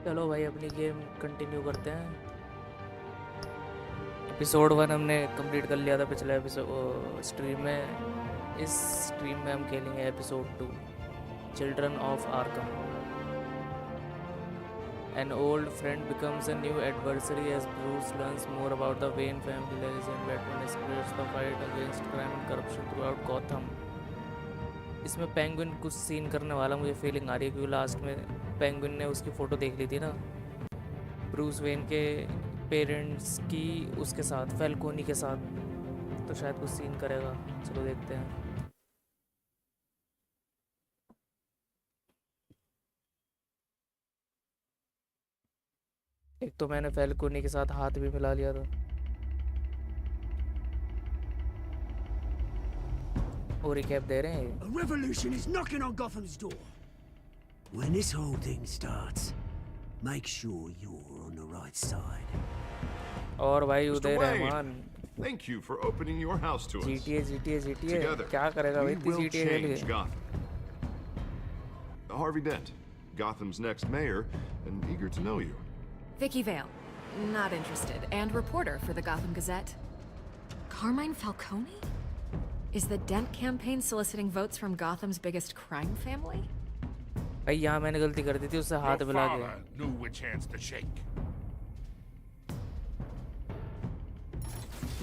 चलो भाई अपनी गेम कंटिन्यू करते हैं। एपिसोड 1 हमने कंप्लीट कर लिया था पिछले एपिसोड स्ट्रीम में। इस स्ट्रीम में हम खेलेंगे episode 2, children of Arkham. An old friend becomes a new adversary as Bruce learns more about the Wayne family legacy and Batman escalates the fight against crime and corruption throughout Gotham। इसमें penguin कुछ scene करने वाला मुझे feeling आ रही है, क्योंकि last में penguin ने उसकी फ़ोटो देख ली थी ना, ब्रूस वेन के पेरेंट्स की उसके साथ, फैल्कोनी के साथ, तो शायद कुछ सीन करेगा। चलो देखते हैं। एक तो मैंने फैल्कोनी के साथ हाथ भी मिला लिया था। और रिकैप दे रहे हैं। A revolution is knocking on Gotham's door. When this whole thing starts, make sure you're on the right side. और भाई उदय Rahman, thank you for opening your house to us. GTA क्या करेगा भाई इतनी GTA के लिए? Harvey Dent, Gotham's next mayor, and eager to know you. Vicky Vale, not interested, and reporter for the Gotham Gazette. Carmine Falcone? Is the Dent campaign soliciting votes from Gotham's biggest crime family? भाई यहाँ मैंने गलती कर दी थी, उससे हाथ मिला के। Knew which hands to shake.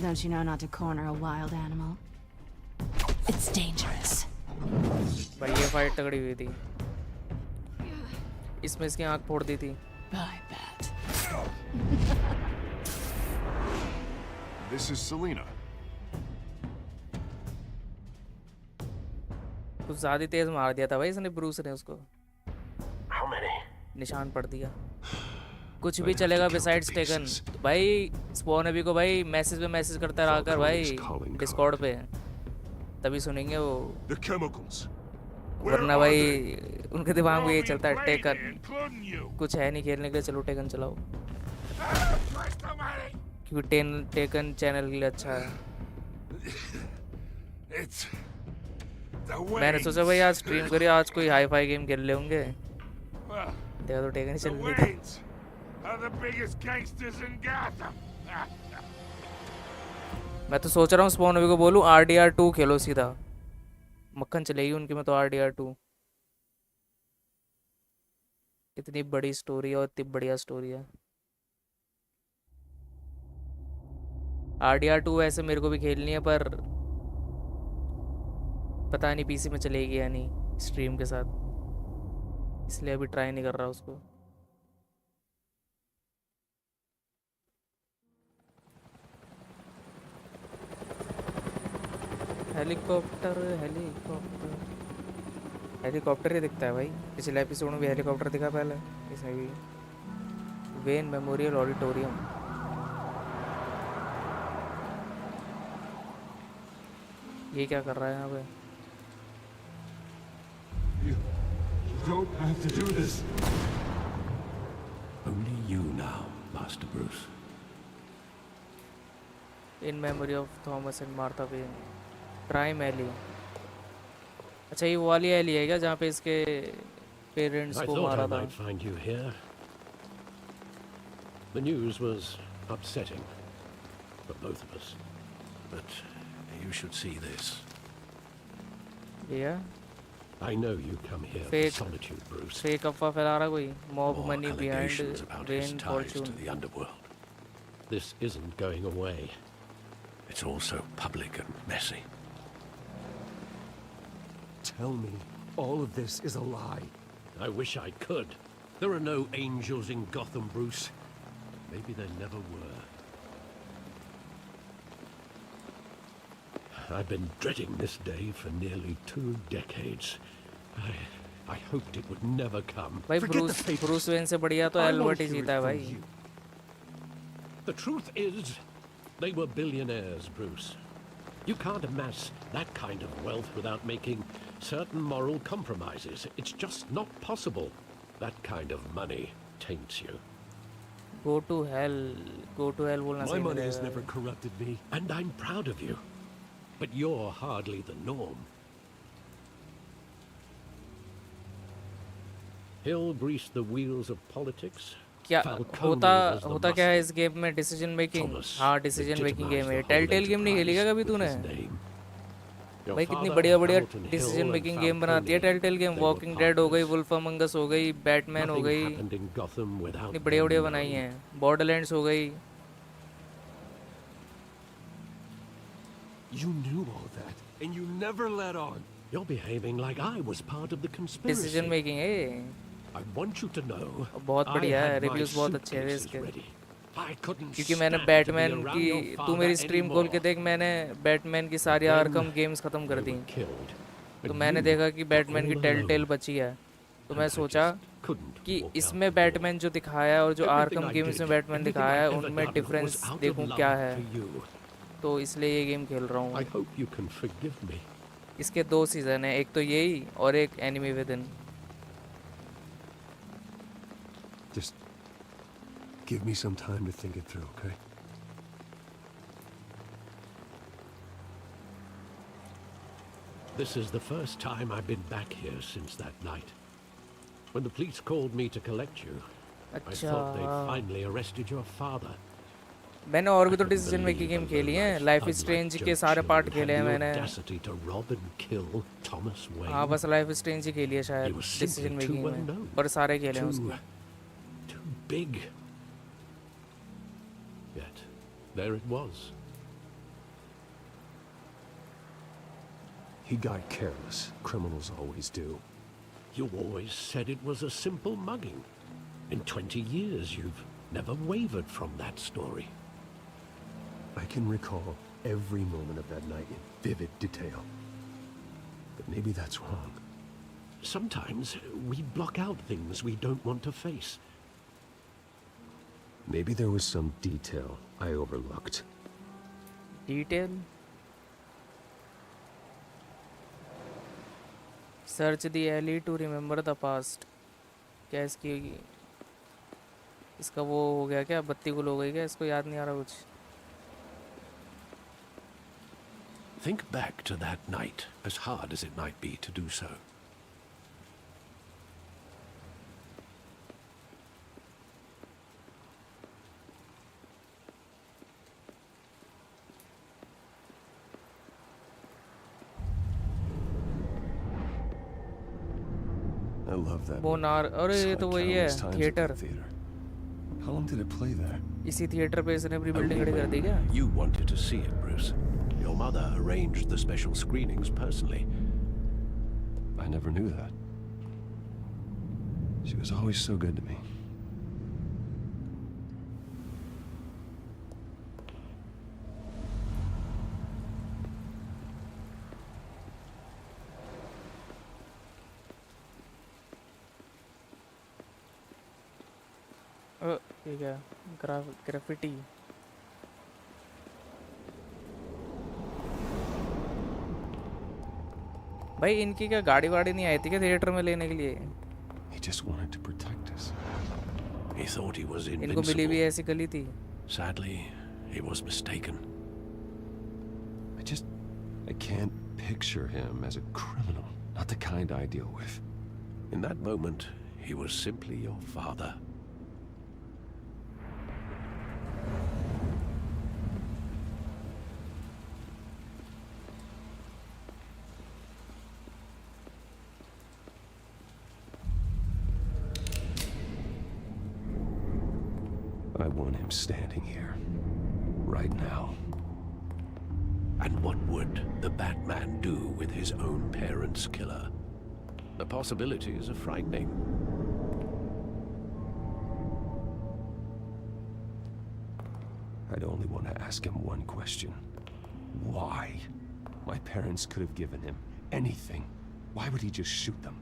Don't you know not to corner a wild animal? It's dangerous. भाई ये फाइट तगड़ी हुई थी। इसमें इसकी आंख फोड़ दी थी। I bet. This is Selina. कुछ ज़्यादा तेज मार दिया था भाई इसने, ब्रूस ने उसको। How many? निशान पड़ दिया। कुछ भी चलेगा बिसाइड्स टेकन। भाई स्पॉनबी को भाई मैसेज पे मैसेज करता रहा कर भाई डिस्कॉर्ड पे, तभी सुनेंगे वो। The chemicals. वरना भाई उनके दिमाग में ये चलता है टेकन, कुछ है नहीं खेलने के लिए, चलो टेकन चलाओ, क्योंकि टेकन चैनल के लिए अच्छा है। मैंने सोचा भाई आज स्ट्रीम करिए, आज कोई हाई फाई गेम खेल ले होंगे, देखा तो टेकन ही चल रही थी। मैं तो सोच रहा हूँ स्पॉनबी को बोलूँ RDR2 खेलो सीधा, मक्खन चलेगी उनकी में तो। RDR2 इतनी बड़ी स्टोरी है और इतनी बढ़िया स्टोरी है। RDR2 वैसे मेरे को भी खेलनी है, पर पता नहीं पीसी में चलेगी या नहीं स्ट्रीम के साथ, इसलिए अभी ट्राई नहीं कर रहा उसको। हेलीकॉप्टर हेलीकॉप्टर ही दिखता है भाई। पिछले एपिसोड में भी हेलीकॉप्टर दिखा पहले, इसमें भी। वेन मेमोरियल ऑडिटोरियम, ये क्या कर रहा है यहाँ पे? You don't have to do this. Only you now, Master Bruce. In memory of Thomas and Martha Wayne, prime ally. अच्छा ये वो वाली एली है क्या जहाँ पे इसके पेरेंट्स को मारा था? I find you here. The news was upsetting for both of us, but you should see this. Yeah. I know you come here for solitude, Bruce. Fake अफवाह फैला रहा कोई, mob money Allegations behind about his Wayne ties to fortune. the underworld. This isn't going away. It's also public and messy. Tell me all of this is a lie. I wish I could. There are no angels in Gotham, Bruce. Maybe there never were. I've been dreading this day for nearly 2 decades. I hoped it would never come. भाई Bruce Wayne से बढ़िया तो Albert ही जीता है भाई। The truth is, they were billionaires, Bruce. You can't amass that kind of wealth without making certain moral compromises. It's just not possible. That kind of money taints you. Go to hell बोलना My सही money has रहेगा। never corrupted me. And I'm proud of you. But you're hardly the norm. Hill greased the wheels of politics. क्या Falcone होता was the होता क्या है muscle. इस game में? Decision making. Thomas हाँ, डिसीजन मेकिंग गेम legitimized है. the whole telltale game नहीं खेली क्या कभी enterprise with तूने? his name. Your भाई कितनी father, बढ़िया बढ़िया Hamilton decision Hill, and making game बनाती है Falcone, telltale game. they were walking dead हो गई, partners. वुल्फ अमंग अस हो गई, बैटमैन हो Nothing गई, happened in Gotham without इतनी बढ़िया बढ़िया them बनाई knowing. हैं. बॉर्डरलैंड्स हो गई. You knew all that, and you never let on. You're behaving like I was part of the conspiracy. Decision making है. I want you to know. बहुत I बढ़िया है. had my रिव्यूज बहुत अच्छे हैं suitcases इसके. ready. I couldn't क्योंकि मैंने stand to be Batman around की, your तू father मेरी स्ट्रीम खोल के anymore. देख, मैंने बैटमैन की सारी Then आर्कम गेम्स खत्म कर they दी. were killed. तो But मैंने you देखा कि were बैटमैन की all टेलटेल alone. बची है. तो And मैं I सोचा just couldn't कि walk out इसमें the बैटमैन door. जो दिखाया है और जो Everything Arkham I games did, में बैटमैन everything दिखाया है, I'd ever उनमें done डिफरेंस was out देखूं of क्या love है. for you. तो इसलिए ये गेम खेल रहा I हूँ. hope you can forgive me. इसके 2 सीज़न है, एक तो यही और एक enemy with in. Just give me some time to think it through, okay? This is the first time I've been back here since that night. When the police called me to collect you, I thought they'd अच्छा, finally arrested your father. मैंने और भी तो I couldn't decision making believe game a खेली हैं. low-life life thug strange like के Joe सारे Chill part had खेले हैं the मैंने. audacity to rob and kill Thomas Wayne. हाँ, बस लाइफ स्ट्रेंज ही खेली है शायद He was simply decision too making well में, known. पर सारे खेले हैं Too, उसके. too big. Yet, there it was. He got careless. Criminals always do. You always said it was a simple mugging. In 20 years, you've never wavered from that story. I can recall every moment of that night in vivid detail. But maybe that's wrong. Sometimes we block out things we don't want to face. Maybe there was some detail I overlooked. Detail. Search the ally to remember the past. क्या इसका वो हो गया क्या? बत्ती गुल हो गई क्या? इसको याद नहीं आ रहा कुछ. Think back to that night, as hard as it might be to do so. I love that. बोनार. अरे Saw ये it तो वही है, countless times at theatre. the theater. How long did it play there? इसी theatre पे इसने अपनी building खड़ी कर दी क्या? You wanted to see it, Bruce. Your mother arranged the special screenings personally. I never knew that. She was always so good to me. ये क्या? Graffiti. भाई इनकी क्या गाड़ी वाड़ी नहीं आई थी क्या थिएटर में लेने के लिए? He just wanted to protect us. He thought he was इनको मिली भी invincible. ऐसी गली थी. Sadly, he was mistaken. I can't picture him as a criminal. Not the kind I deal with. In that moment, he was simply your father. I want him standing here. Right now. And what would the Batman do with his own parents' killer? The possibilities are frightening. I'd only want to ask him one question. Why? My parents could have given him anything. Why would he just shoot them?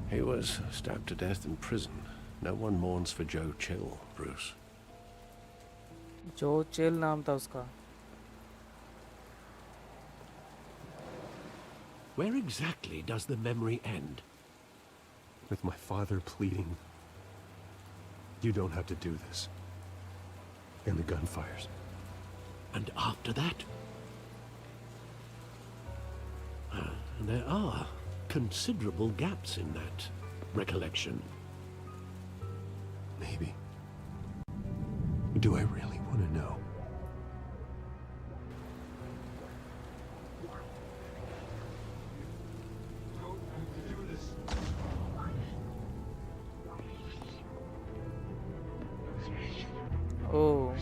He was stabbed to death in prison. No one mourns for Joe Chill, Bruce. जो chill नाम था उसका. Where exactly does the memory end? With my father pleading, you don't have to do this. And the gunfires. And after that? There are considerable gaps in that recollection. Maybe. Do I really want to know? Oh.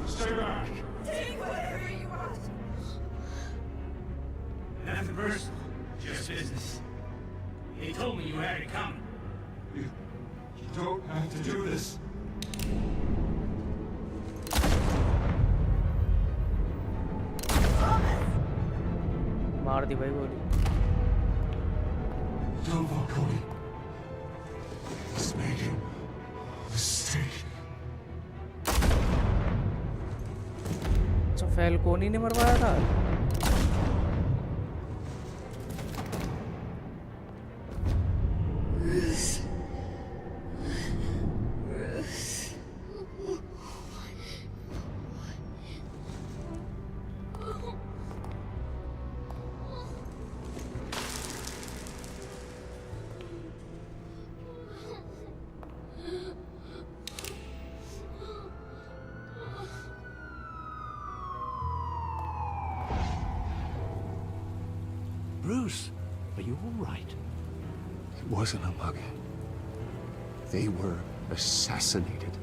Stay back! Take whatever you want! Nothing personal, just business. He told me you had it coming. You don't have to do this. मार दी भाई गोली. Don't Falcone. He's making a mistake. अच्छा फैल्कोनी ने मरवाया था. Bruce, are you all right? It wasn't a mug. They were assassinated.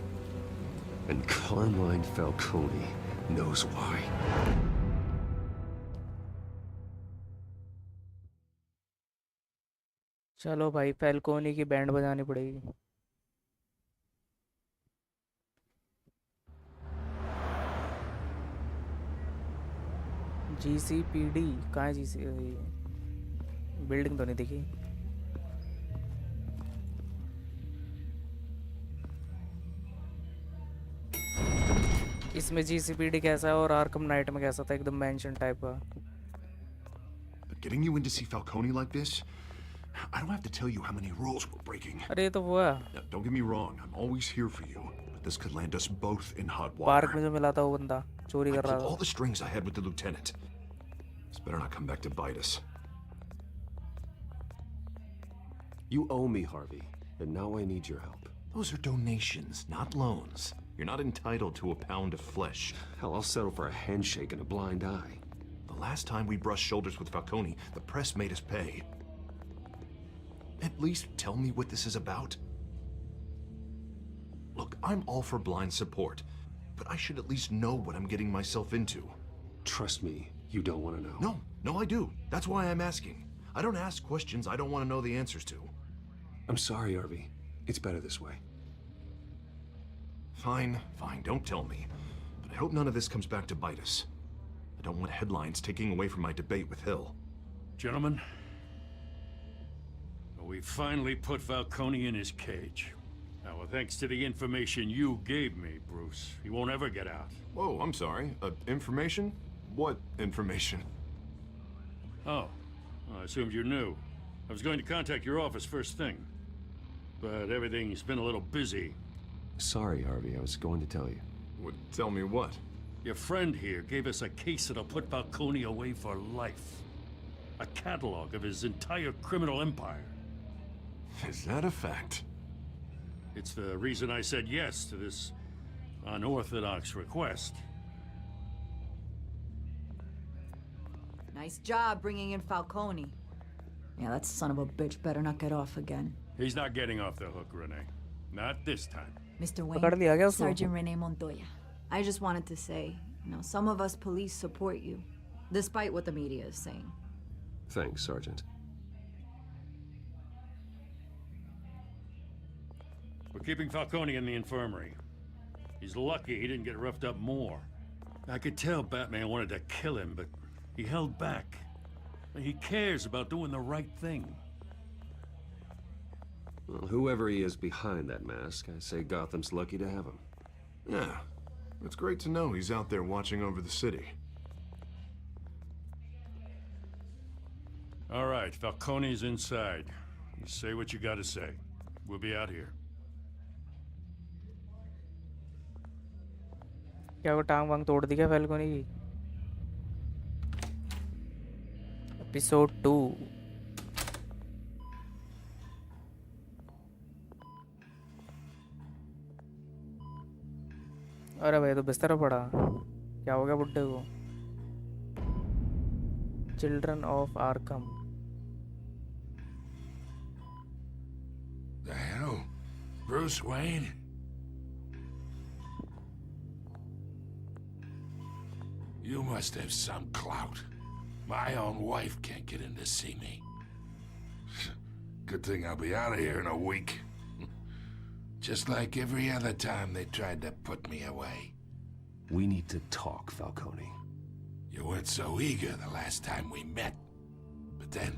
And Carmine Falcone knows why. चलो भाई फैल्कोनी की band बजानी पड़ेगी. GCPD कहाँ है? GC बिल्डिंग तो नहीं दिखी. इसमें GCPD कैसा है और आर्कम नाइट में कैसा था? एकदम मेंशन टाइप का. Getting you in to see Falcone like this? I don't have to tell you how many rules we're breaking. अरे ये तो वो है Now, don't get me wrong, I'm always here for you, but this could land us both in hot water. Park में जो मिला था वो बंदा चोरी I कर रहा pulled all था. the strings I had with the lieutenant. This better not come back to bite us. You owe me, Harvey, and now I need your help. Those are donations, not loans. You're not entitled to a pound of flesh. Hell, I'll settle for a handshake and a blind eye. The last time we brushed shoulders with Falcone, the press made us pay. At least tell me what this is about. Look, I'm all for blind support, but I should at least know what I'm getting myself into. Trust me, you don't want to know. No, I do. That's why I'm asking. I don't ask questions I don't want to know the answers to. I'm sorry, Harvey. It's better this way. Fine, don't tell me. But I hope none of this comes back to bite us. I don't want headlines taking away from my debate with Hill. Gentlemen, we finally put Falcone in his cage. Now, thanks to the information you gave me, Bruce, he won't ever get out. Whoa, I'm sorry. Information? What information? Oh, I assumed you knew. I was going to contact your office first thing. But everything's been a little busy. Sorry, Harvey. I was going to tell you. Would tell me what? Your friend here gave us a case that'll put Falcone away for life. A catalog of his entire criminal empire. Is that a fact? It's the reason I said yes to this unorthodox request. Nice job bringing in Falcone. Yeah, that son of a bitch better not get off again. He's not getting off the hook, Renee. Not this time. Mr. पकड़ लिया क्या Wayne, उसको? Sergeant Renee Montoya. I just wanted to say, some of us police support you, despite what the media is saying. Thanks, Sergeant. We're keeping Falcone in the infirmary. He's lucky he didn't get roughed up more. I could tell Batman wanted to kill him, but he held back. He cares about doing the right thing. Well, whoever he is behind that mask, I say Gotham's lucky to have him. Yeah. It's great to know he's out there watching over the city. All right, Falcone's inside. You say what you gotta say. We'll be out here. क्या वो टांग वांग तोड़ दी क्या फैल्कोनी की? Episode 2। अरे भाई तो बिस्तर पर पड़ा, क्या हो गया बुड्ढे को? Children of Arkham. The hell? Bruce Wayne? You must have some clout. My own wife can't get in to see me. Good thing I'll be out of here in a week. Just like every other time they tried to put me away. We need to talk, Falcone. You weren't so eager the last time we met. But then,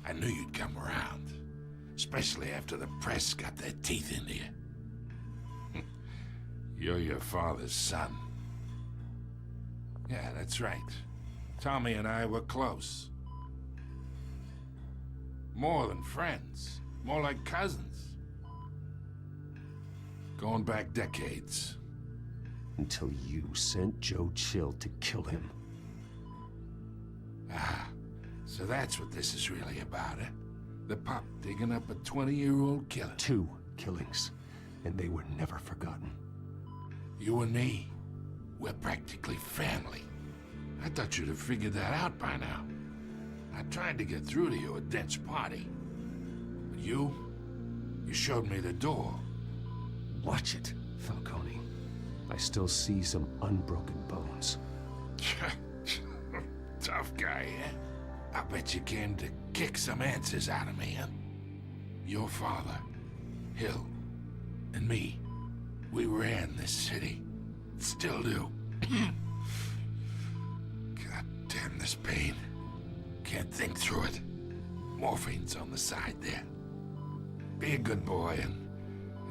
I knew you'd come around. Especially after the press got their teeth into you. You're your father's son. Yeah, that's right. Tommy and I were close. More than friends. More like cousins. Going back decades. Until you sent Joe Chill to kill him. Ah, so that's what this is really about, eh? The pup digging up a 20-year-old killer. 2 killings, and they were never forgotten. You and me, we're practically family. I thought you'd have figured that out by now. I tried to get through to you at Dent's party. But you showed me the door. Watch it, Falcone. I still see some unbroken bones. Tough guy, eh? I bet you came to kick some answers out of me, huh? Your father, Hill, and me, we ran this city. Still do. God damn this pain. Can't think through it. Morphine's on the side there. Be a good boy and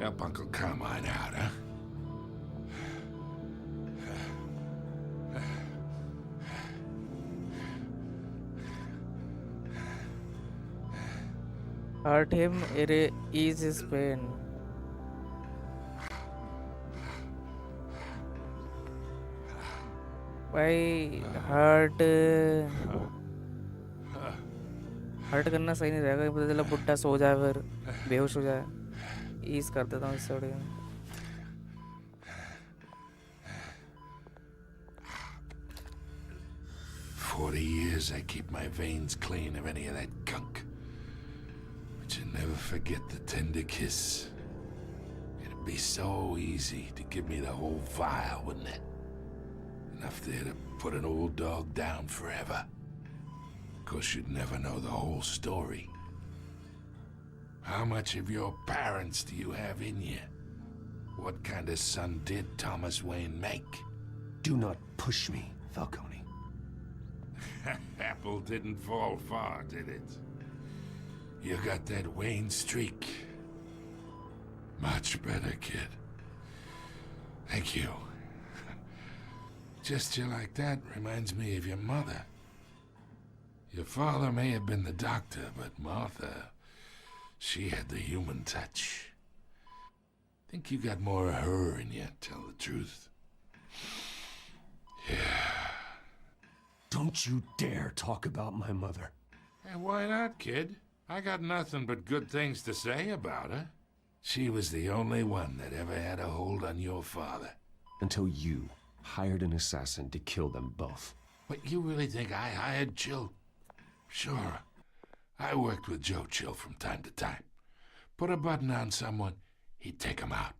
help Uncle Carmine out, huh? Hurt him, ease his pain. भाई hurt करना सही नहीं रहेगा, पता चला बुड्ढा सो जाए फिर बेहोश हो जाए। ईज कर देता हूँ इससे बढ़िया। For 40 years I keep my veins clean of any of that gunk. But you never forget the tender kiss. It'd be so easy to give me the whole vial, wouldn't it? Enough there to put an old dog down forever. Of course, you'd never know the whole story. How much of your parents do you have in you? What kind of son did Thomas Wayne make? Do not push me, Falcone. Apple didn't fall far, did it? You got that Wayne streak. Much better, kid. Thank you. Gesture like that reminds me of your mother. Your father may have been the doctor, but Martha, she had the human touch. Think you got more of her in you, tell the truth. Yeah. Don't you dare talk about my mother. Hey, why not, kid? I got nothing but good things to say about her. She was the only one that ever had a hold on your father. Until you hired an assassin to kill them both. But you really think I hired Chill? Sure. I worked with Joe Chill from time to time. Put a button on someone, he'd take him out.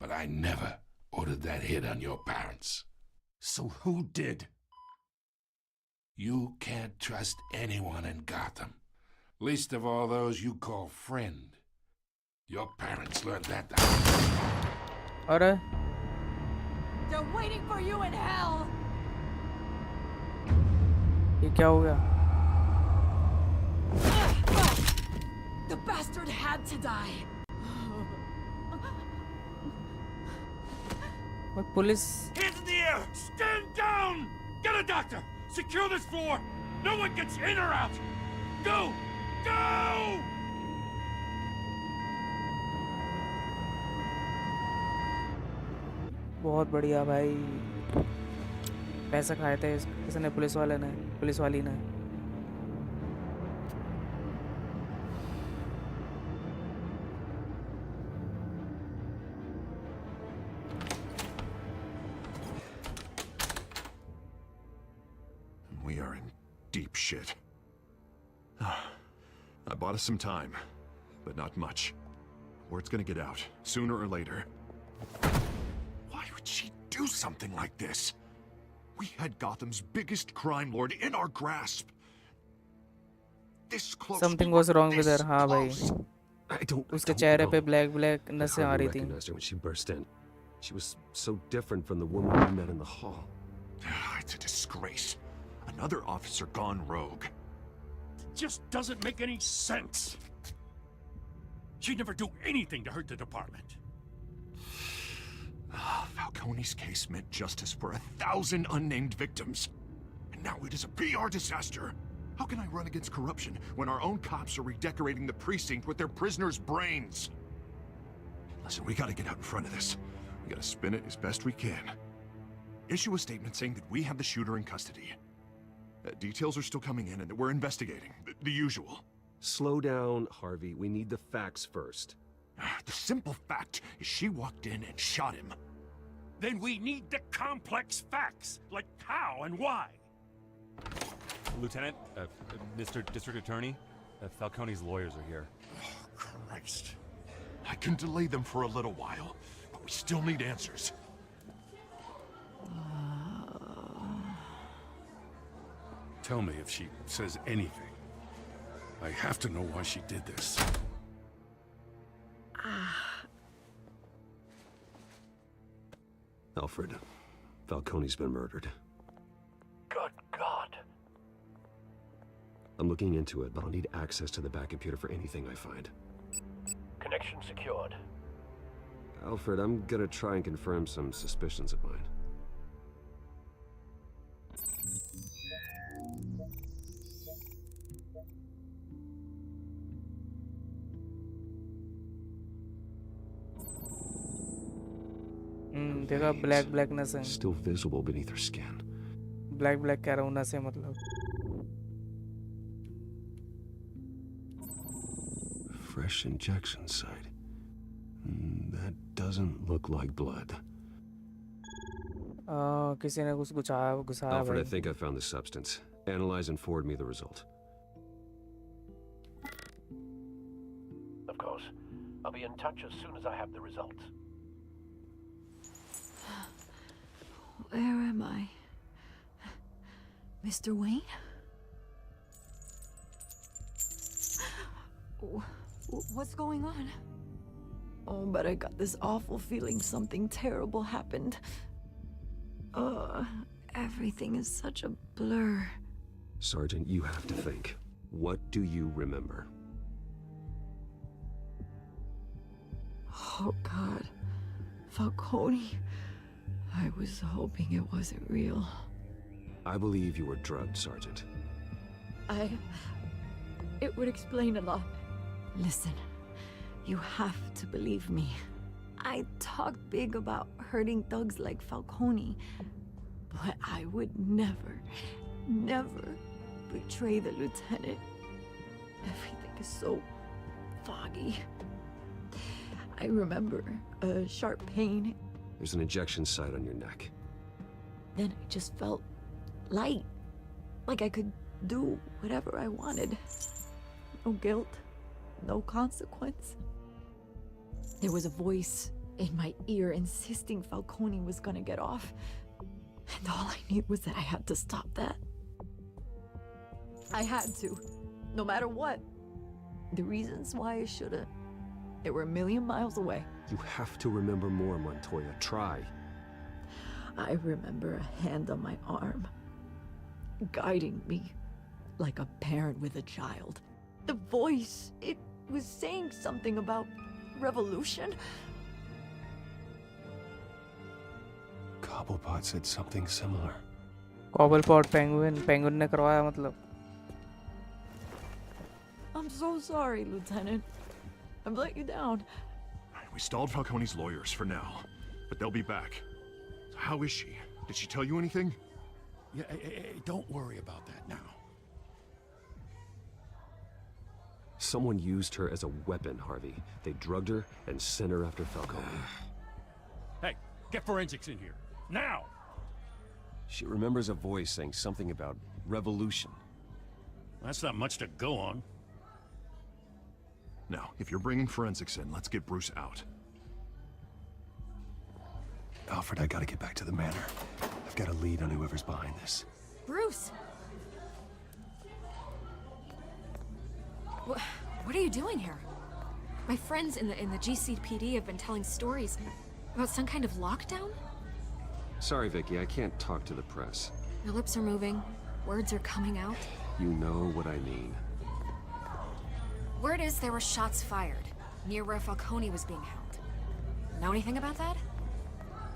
But I never ordered that hit on your parents. So who did? You can't trust anyone in Gotham. Least of all those you call friend. Your parents learned that. Alright. They're waiting for you in hell! ये क्या हो गया? The bastard had to die. What police? Hands in the air! Stand down! Get a doctor! Secure this floor! No one gets in or out! Go! Go! बहुत बढ़िया भाई, पैसे खाए थे इसने, पुलिस वाले ने, पुलिस वाली ने। We are in deep shit. I bought us some time, but not much. Word's gonna get out, sooner or later. Why would she do something like this? We had Gotham's biggest crime lord in our grasp. This close. Something was wrong with her, हाँ भाई। I don't उसके know. चेहरे पे black I नसें आ hardly रही थी। recognized her when she burst in. She was so different from the woman we met in the hall. It's a disgrace. Another officer gone rogue. Just doesn't make any sense. She'd never do anything to hurt the department. Falcone's case meant justice for 1,000 unnamed victims. And now it is a PR disaster. How can I run against corruption when our own cops are redecorating the precinct with their prisoners' brains? Listen, we gotta get out in front of this. We gotta spin it as best we can. Issue a statement saying that we have the shooter in custody. Details are still coming in and that we're investigating. The usual. Slow down, Harvey. We need the facts first. The simple fact is she walked in and shot him. Then we need the complex facts, like how and why. Lieutenant, Mr. District Attorney, Falcone's lawyers are here. Oh, Christ. I can delay them for a little while, but we still need answers. Tell me if she says anything. I have to know why she did this. Alfred, Falcone's been murdered. Good God. I'm looking into it, but I'll need access to the back computer for anything I find. Connection secured. Alfred, I'm gonna try and confirm some suspicions of mine. देखा black नसें, Still visible beneath her skin. Black कह रहा हूँ, नसें मतलब। Fresh injection site. That doesn't look like blood. किसी ने कुछ घुसाया Alfred, I भाई। think I found the substance. Analyze and forward me the result. Of course. I'll be in touch as soon as I have the results. Where am I? Mr. Wayne? What's going on? Oh, but I got this awful feeling something terrible happened. Everything is such a blur. Sergeant, you have to think. What do you remember? Oh, God. Falcone. I was hoping it wasn't real. I believe you were drugged, Sergeant. It would explain a lot. Listen, you have to believe me. I talk big about hurting thugs like Falcone, but I would never betray the lieutenant. Everything is so foggy. I remember a sharp pain. There's an injection site on your neck. Then I just felt light, like I could do whatever I wanted. No guilt, no consequence. There was a voice in my ear insisting Falcone was gonna get off. And all I knew was that I had to stop that. I had to, no matter what. The reasons why I should've, they were a million miles away. You have to remember more, Montoya. Try. I remember a hand on my arm, guiding me like a parent with a child. The voice, it was saying something about revolution. Cobblepot said something similar. Cobblepot penguin ने करवाया मतलब। I'm so sorry, Lieutenant. I've let you down. We stalled Falcone's lawyers for now, but they'll be back. How is she? Did she tell you anything? Yeah, don't worry about that now. Someone used her as a weapon, Harvey. They drugged her and sent her after Falcone. Hey, get forensics in here. Now! She remembers a voice saying something about revolution. That's not much to go on. Now, if you're bringing forensics in, let's get Bruce out. Alfred, I gotta get back to the manor. I've got a lead on whoever's behind this. Bruce! What are you doing here? My friends in the GCPD have been telling stories about some kind of lockdown? Sorry, Vicky, I can't talk to the press. Your lips are moving, words are coming out. You know what I mean. Word is there were shots fired, near where Falcone was being held. Know anything about that?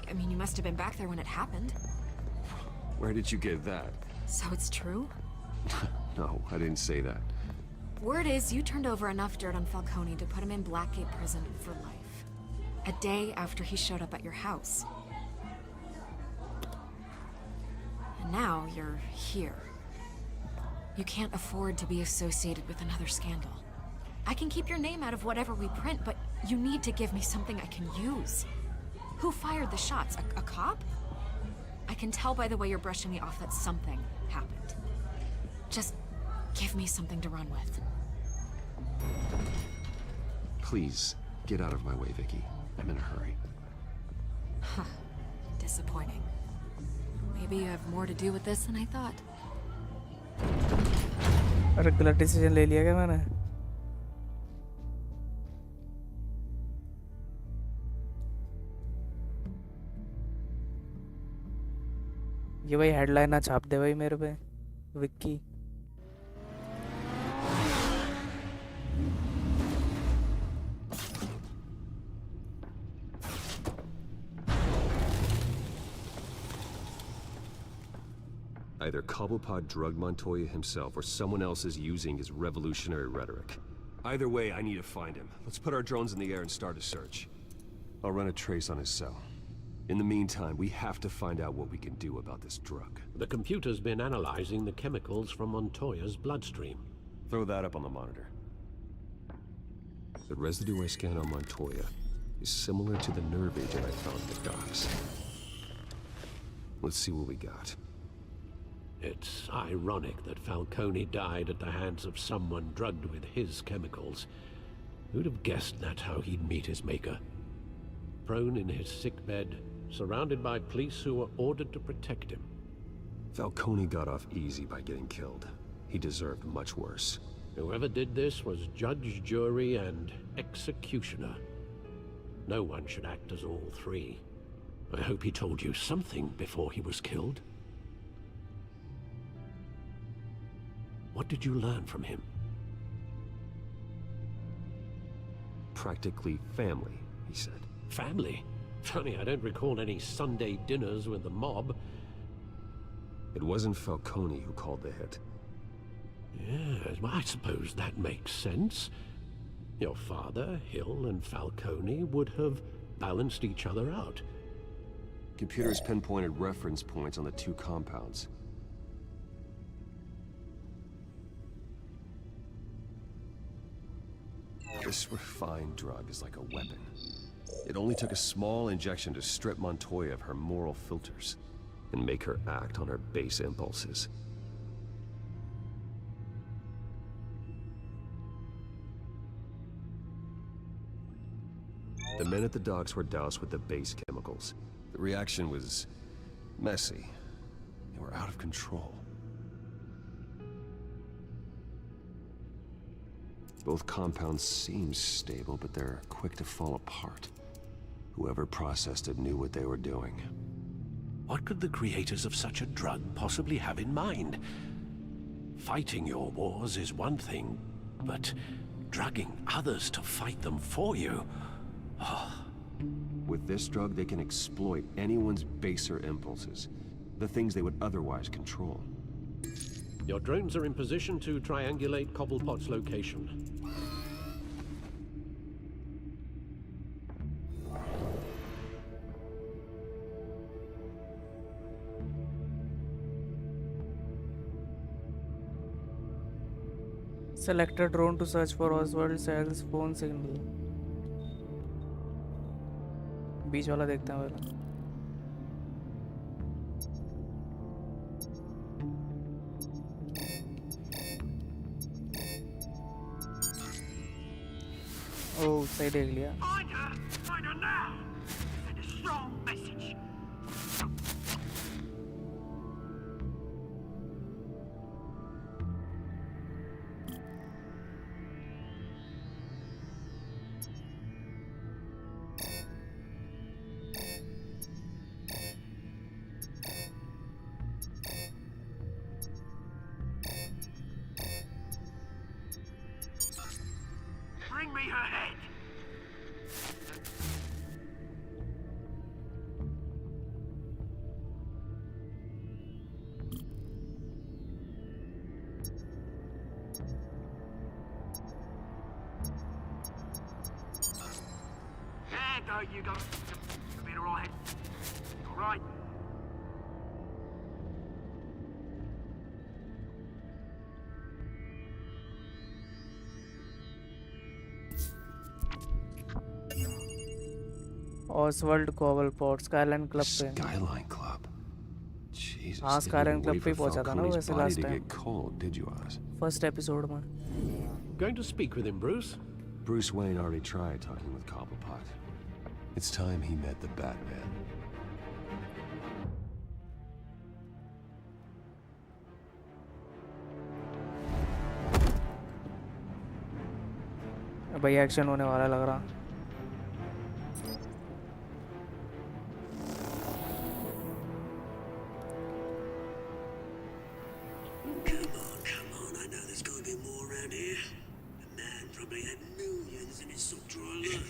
I mean, you must have been back there when it happened. Where did you get that? So it's true? No, I didn't say that. Word is you turned over enough dirt on Falcone to put him in Blackgate Prison for life. A day after he showed up at your house. And now you're here. You can't afford to be associated with another scandal. I can keep your name out of whatever we print, but you need to give me something I can use. Who fired the shots? A cop? I can tell by the way you're brushing me off that something happened. Just give me something to run with. Please, get out of my way, Vicky. I'm in a hurry. Huh. Disappointing. Maybe you have more to do with this than I thought. अरे गलत decision ले लिया क्या मैंने? ये भाई headline ना छाप दे भाई मेरे पे Vicky. Either Cobblepot drugged Montoya himself or someone else is using his revolutionary rhetoric. Either way, I need to find him. Let's put our drones in the air and start a search. I'll run a trace on his cell. In the meantime, we have to find out what we can do about this drug. The computer's been analyzing the chemicals from Montoya's bloodstream. Throw that up on the monitor. The residue I scanned on Montoya is similar to the nerve agent I found in the docks. Let's see what we got. It's ironic that Falcone died at the hands of someone drugged with his chemicals. Who'd have guessed that's how he'd meet his maker? Prone in his sickbed, surrounded by police who were ordered to protect him. Falcone got off easy by getting killed. He deserved much worse. Whoever did this was judge, jury, and executioner. No one should act as all three. I hope he told you something before he was killed. What did you learn from him? Practically family, he said. Family? Funny, I don't recall any Sunday dinners with the mob. It wasn't Falcone who called the hit. Yes, well, I suppose that makes sense. Your father, Hill, and Falcone would have balanced each other out. Computers pinpointed reference points on the two compounds. This refined drug is like a weapon. It only took a small injection to strip Montoya of her moral filters and make her act on her base impulses. The men at the docks were doused with the base chemicals. The reaction was messy. They were out of control. Both compounds seem stable, but they're quick to fall apart. Whoever processed it knew what they were doing. What could the creators of such a drug possibly have in mind? Fighting your wars is one thing, but drugging others to fight them for you? With this drug, they can exploit anyone's baser impulses, the things they would otherwise control. Your drones are in position to triangulate Cobblepot's location. Select a drone to search for Oswald cell's phone signal. बीच वाला देखते हैं पहले. Oh, सही देख लिया. Find her now. Send a strong message. Bring me her head. There go, you go. You'll be alright. Alright. Oswald Cobblepot Skyline Club पे. Skyline Club. Jesus. हाँ, Skyline Club पे ही पहुंचा था ना वैसे last time. Get cold, did you, Oz? First episode में. Going to speak with him, Bruce? Bruce Wayne already tried talking with Cobblepot. It's time he met the Batman. भाई action होने वाला लग रहा. Come on, I know there's gonna be more around here. The man probably had millions in his sock drawer alone.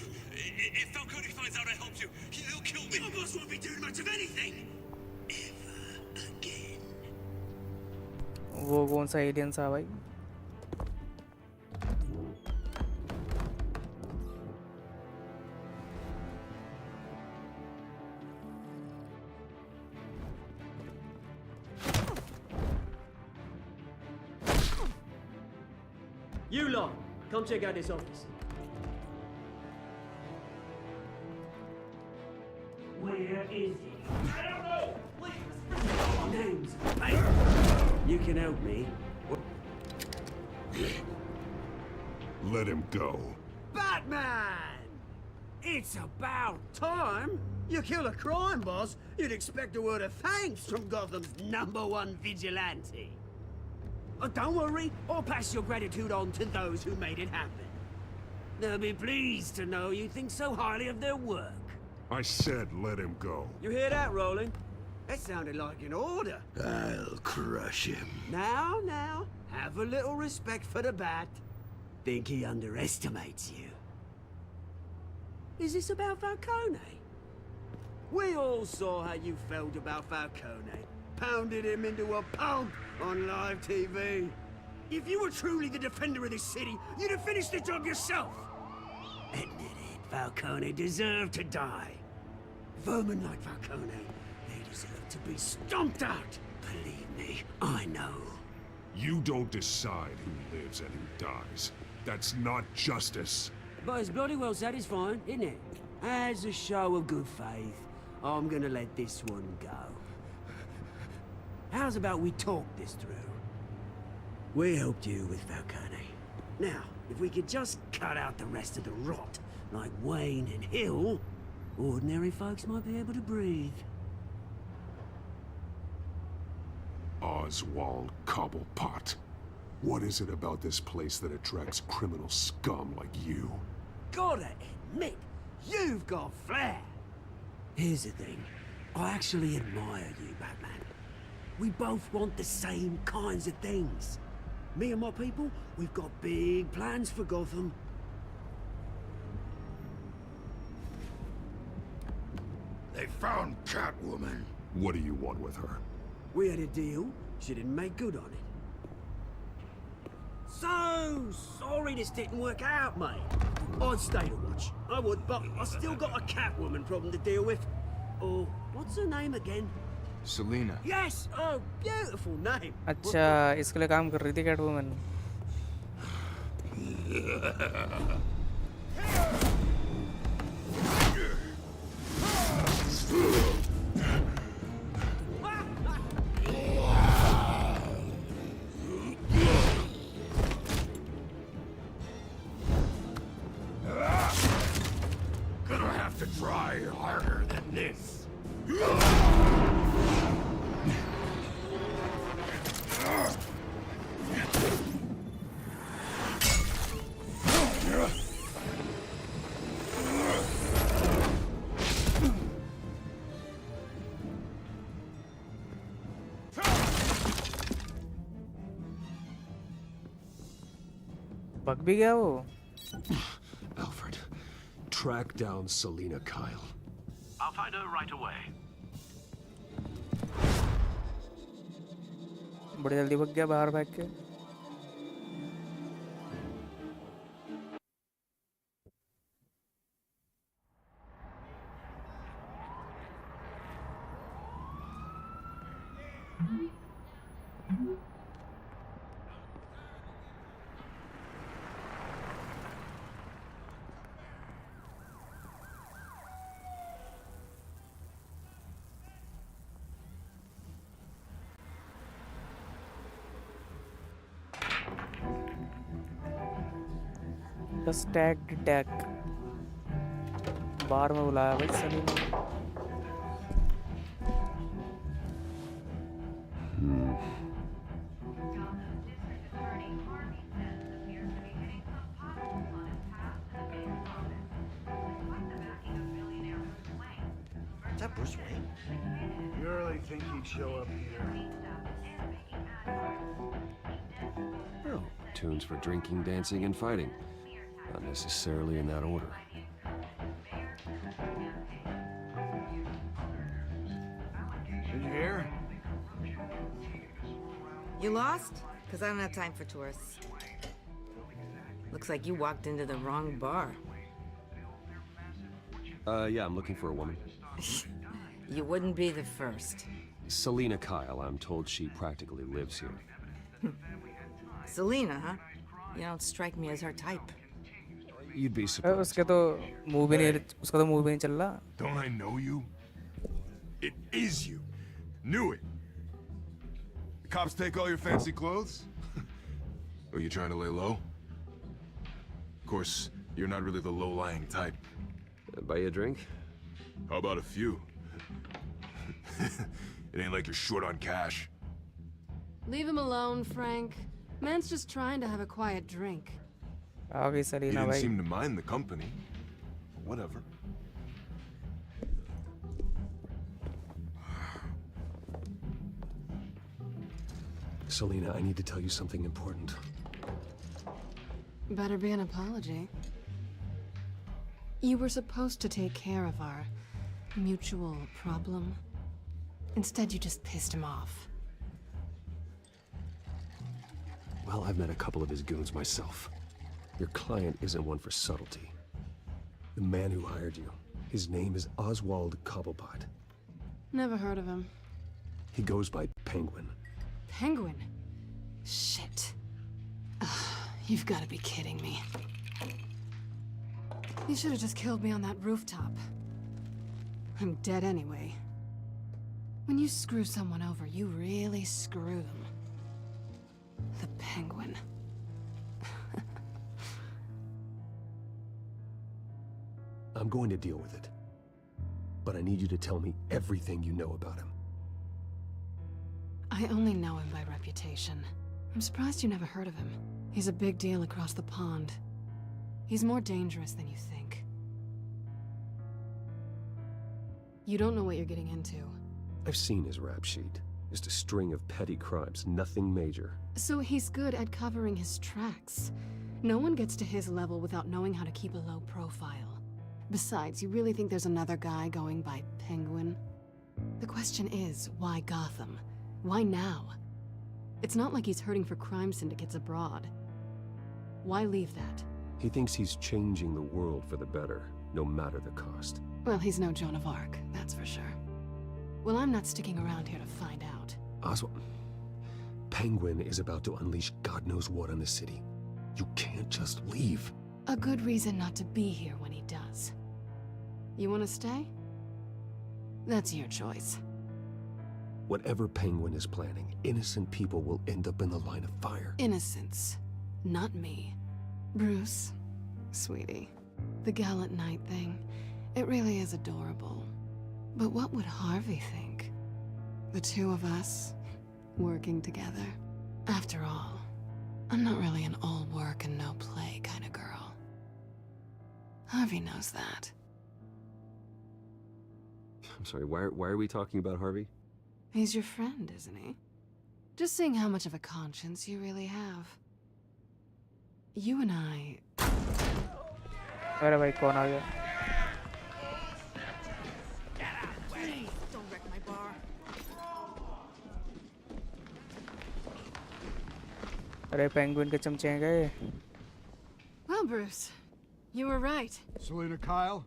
If Falcone finds out I helped you, he'll kill me. Your boss won't be doing much of anything. Ever again. वो कौन सा alien था भाई? You lot, come check out this office. Where is he? I don't know. Please. Names. Hey. You can help me. Let him go. Batman! It's about time. You kill a crime boss, you'd expect a word of thanks from Gotham's #1 vigilante. Oh, don't worry, I'll pass your gratitude on to those who made it happen. They'll be pleased to know you think so highly of their work. I said let him go. You hear that, Roland? That sounded like an order. I'll crush him. Now, have a little respect for the Bat. Think he underestimates you. Is this about Falcone? We all saw how you felt about Falcone. Pounded him into a pulp on live TV. If you were truly the defender of this city, you'd have finished the job yourself. Admit it, Falcone deserved to die. Vermin like Falcone, they deserve to be stomped out. Believe me, I know. You don't decide who lives and who dies. That's not justice. But it's bloody well satisfying, isn't it? As a show of good faith, I'm gonna let this one go. How's about we talk this through? We helped you with Falcone. Now, if we could just cut out the rest of the rot, like Wayne and Hill, ordinary folks might be able to breathe. Oswald Cobblepot. What is it about this place that attracts criminal scum like you? Gotta admit, you've got flair. Here's the thing. I actually admire you, Batman. We both want the same kinds of things. Me and my people, we've got big plans for Gotham. They found Catwoman. What do you want with her? We had a deal. She didn't make good on it. So sorry this didn't work out, mate. I'd stay to watch. I would, but I still got a Catwoman problem to deal with. Oh, what's her name again? Selena. Yes! Oh, beautiful name. अच्छा, इसके लिए काम कर रही थी कैटवुमन. Gonna have to try harder than this. पक भी गया वो। Alfred, track down Selina Kyle. I'll find her right away. बड़ी जल्दी भग गया बाहर भाग के। The stacked deck बाहर में बुलाया भाई सलीम ने। Is that Bruce Wayne? You really think he'd show up here? Oh, tunes for drinking, dancing, and fighting. Not necessarily in that order. Did you hear? You lost? Because I don't have time for tourists. Looks like you walked into the wrong bar. Yeah, I'm looking for a woman. You wouldn't be the first. Selina Kyle, I'm told she practically lives here. Selina, huh? You don't strike me as her type. You'd be surprised. उसके तो मुंह भी नहीं उसका तो मुंह भी नहीं चल रहा। Don't I know you? It is you. Knew it. The cops take all your fancy clothes? Are you trying to lay low? Of course, you're not really the low-lying type. Buy you a drink? How about a few? It ain't like you're short on cash. Leave him alone, Frank. Man's just trying to have a quiet drink. आ गई He Salina didn't भाई। seem to mind the company. Whatever. Selina, I need to tell you something important. Better be an apology. You were supposed to take care of our mutual problem. Instead, you just pissed him off. Well, I've met a couple of his goons myself. Your client isn't one for subtlety. The man who hired you, his name is Oswald Cobblepot. Never heard of him. He goes by Penguin. Penguin? Shit. Ugh, you've got to be kidding me. You should have just killed me on that rooftop. I'm dead anyway. When you screw someone over, you really screw them. The Penguin. I'm going to deal with it. But I need you to tell me everything you know about him. I only know him by reputation. I'm surprised you never heard of him. He's a big deal across the pond. He's more dangerous than you think. You don't know what you're getting into. I've seen his rap sheet. Just a string of petty crimes, nothing major. So he's good at covering his tracks. No one gets to his level without knowing how to keep a low profile. Besides, you really think there's another guy going by Penguin? The question is, why Gotham? Why now? It's not like he's hurting for crime syndicates abroad. Why leave that? He thinks he's changing the world for the better, no matter the cost. Well, he's no Joan of Arc, that's for sure. Well, I'm not sticking around here to find out. Oswald, Penguin is about to unleash God knows what on the city. You can't just leave. A good reason not to be here when he does. You want to stay? That's your choice. Whatever Penguin is planning, innocent people will end up in the line of fire. Innocence, not me. Bruce, sweetie, the gallant knight thing, it really is adorable. But what would Harvey think? The two of us, working together. After all, I'm not really an all work and no play kind of girl. Harvey knows that. I'm sorry, why are we talking about Harvey? He's your friend, isn't he? Just seeing how much of a conscience you really have. You and I... अरे भाई कौन आ गया? Don't wreck my bar. अरे penguin के चमचे हैं गए. Well, Bruce, you were right. Selena Kyle,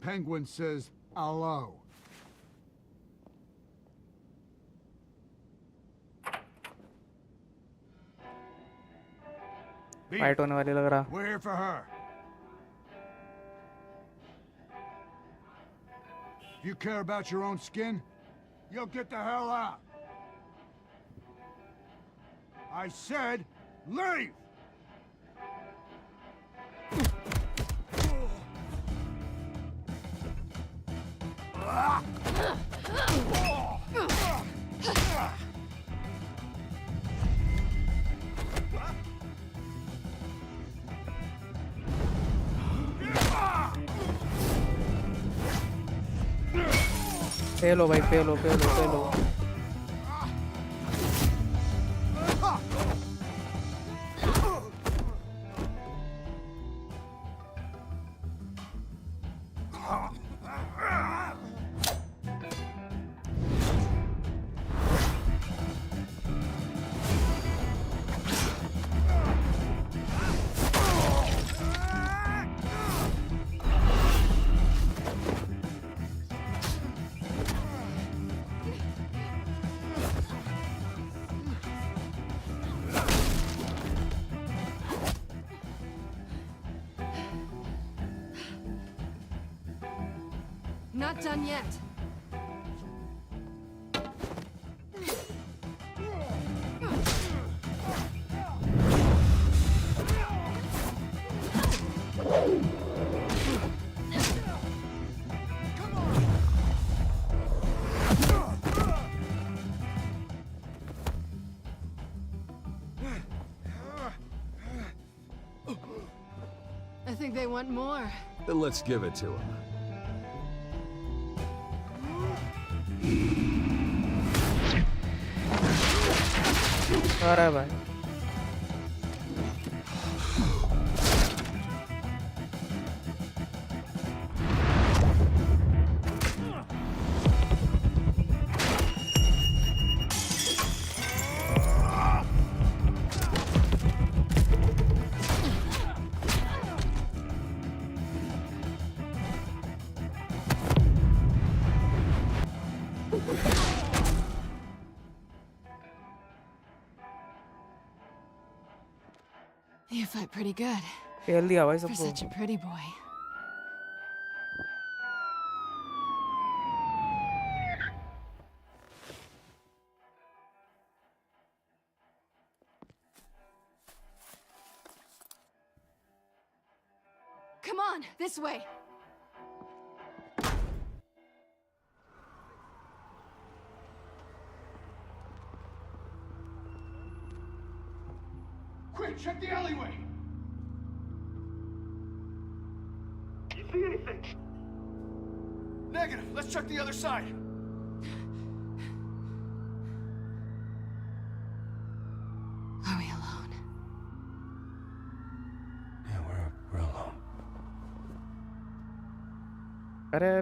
Penguin says hello. Fight होने वाली लग रहा. We're here for her. If you care about your own skin, you'll get the hell out. I said, leave! पे लो भाई, पे लो. Not done yet. I think they want more. Then let's give it to him. अरे भाई. You fight pretty good. खेल दिया भाई For सबको. such a pretty boy. Come on, this way. Quick, check the alleyway! You see anything? Negative. Let's check the other side. Are we alone? Yeah, we're alone. अरे.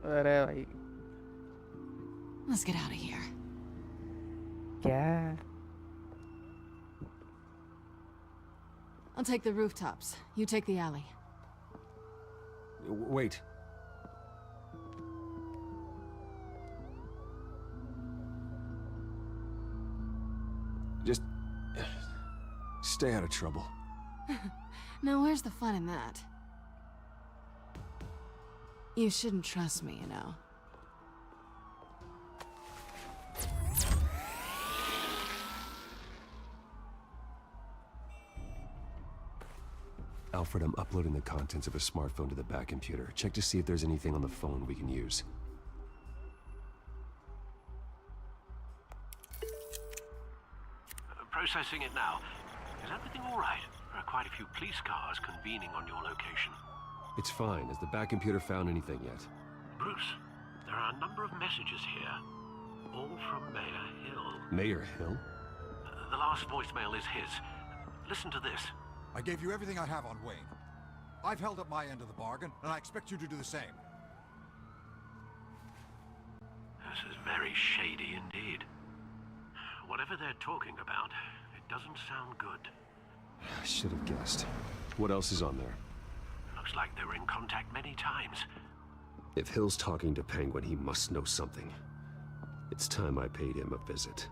अरे भाई. Let's get out of here. क्या? I'll take the rooftops. You take the alley. Wait. Just... stay out of trouble. Now where's the fun in that? You shouldn't trust me, you know. Alfred, I'm uploading the contents of a smartphone to the back computer. Check to see if there's anything on the phone we can use. Processing it now. Is everything all right? There are quite a few police cars convening on your location. It's fine. Has the back computer found anything yet? Bruce, there are a number of messages here. All from Mayor Hill. Mayor Hill? The last voicemail is his. Listen to this. I gave you everything I have on Wayne. I've held up my end of the bargain, and I expect you to do the same. This is very shady indeed. Whatever they're talking about, it doesn't sound good. I should have guessed. What else is on there? Looks like they were in contact many times. If Hill's talking to Penguin, he must know something. It's time I paid him a visit.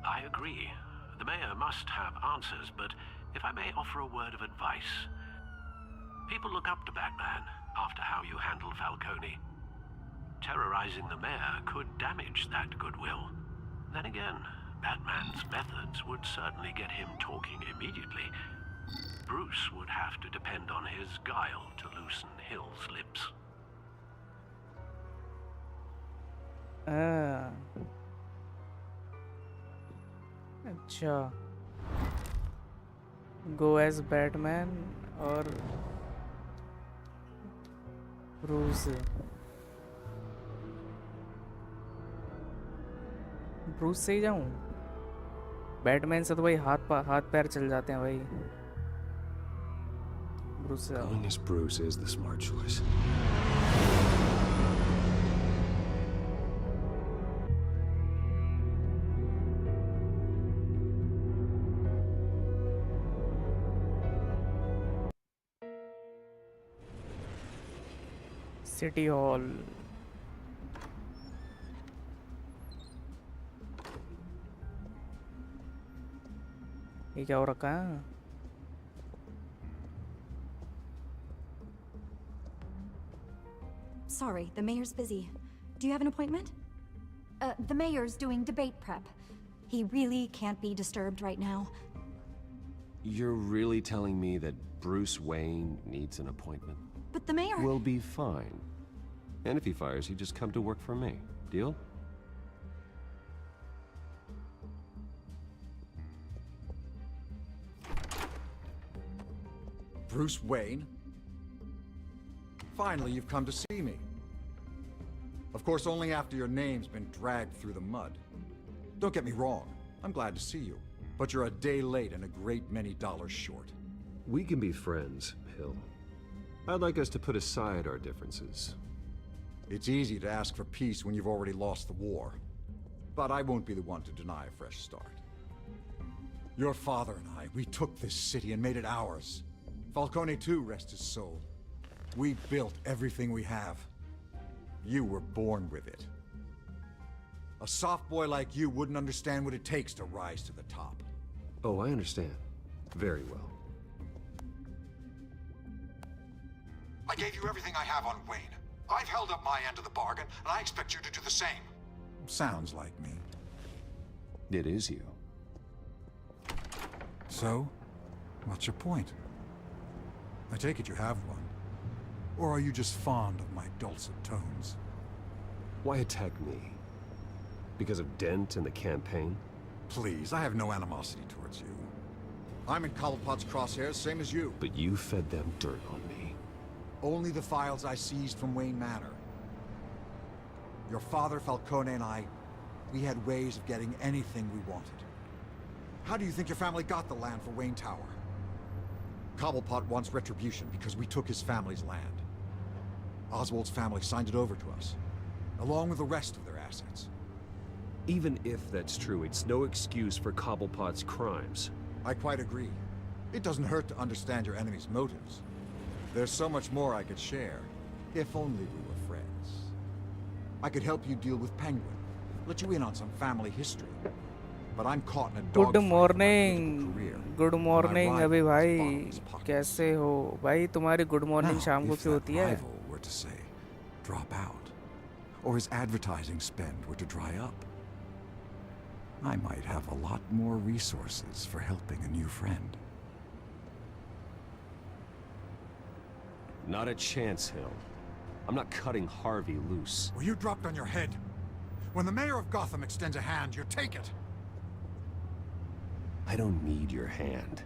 I agree. The mayor must have answers, but if I may offer a word of advice. People look up to Batman after how you handled Falcone. Terrorizing the mayor could damage that goodwill. Then again, Batman's methods would certainly get him talking immediately. Bruce would have to depend on his guile to loosen Hill's lips. अच्छा go as Batman और Bruce से ही जाऊं Batman से तो भाई हाथ पैर चल जाते हैं भाई ब्रूस से Going as Bruce is the smart choice. City hall ये क्या हो रखा है Sorry, the mayor's busy. Do you have an appointment? The mayor's doing debate prep. He really can't be disturbed right now. You're really telling me that Bruce Wayne needs an appointment? But the mayor... We'll be fine. And if he fires, you just come to work for me. Deal? Bruce Wayne? Finally, you've come to see me. Of course, only after your name's been dragged through the mud. Don't get me wrong, I'm glad to see you. But you're a day late and a great many dollars short. We can be friends, Hill. I'd like us to put aside our differences. It's easy to ask for peace when you've already lost the war. But I won't be the one to deny a fresh start. Your father and I, we took this city and made it ours. Falcone too, rest his soul. We built everything we have. You were born with it. A soft boy like you wouldn't understand what it takes to rise to the top. Oh, I understand. Very well. I gave you everything I have on Wayne. I've held up my end of the bargain, and I expect you to do the same. Sounds like me. It is you. So, what's your point? I take it you have one. Or are you just fond of my dulcet tones? Why attack me? Because of Dent and the campaign? Please, I have no animosity towards you. I'm in Cobblepot's crosshairs, same as you. But you fed them dirt on me. Only the files I seized from Wayne Manor. Your father, Falcone, and I, we had ways of getting anything we wanted. How do you think your family got the land for Wayne Tower? Cobblepot wants retribution because we took his family's land. Oswald's family signed it over to us, along with the rest of their assets. Even if that's true, it's no excuse for Cobblepot's crimes. I quite agree. It doesn't hurt to understand your enemy's motives. There's so much more I could share, if only we were friends. I could help you deal with Penguin, let you in on some family history. but I'm caught in a good dogfight morning good morning My अभी rival भाई is bottomless pockets. कैसे हो भाई तुम्हारी good morning Now, शाम को if क्यों that होती है rival were to say, drop out, or his advertising spend were to dry up, I might have a lot more resources for helping a new friend. Not a chance, Hill. I'm not cutting Harvey loose. Well, you dropped on your head. When the mayor of Gotham extends a hand, you take it. I don't need your hand.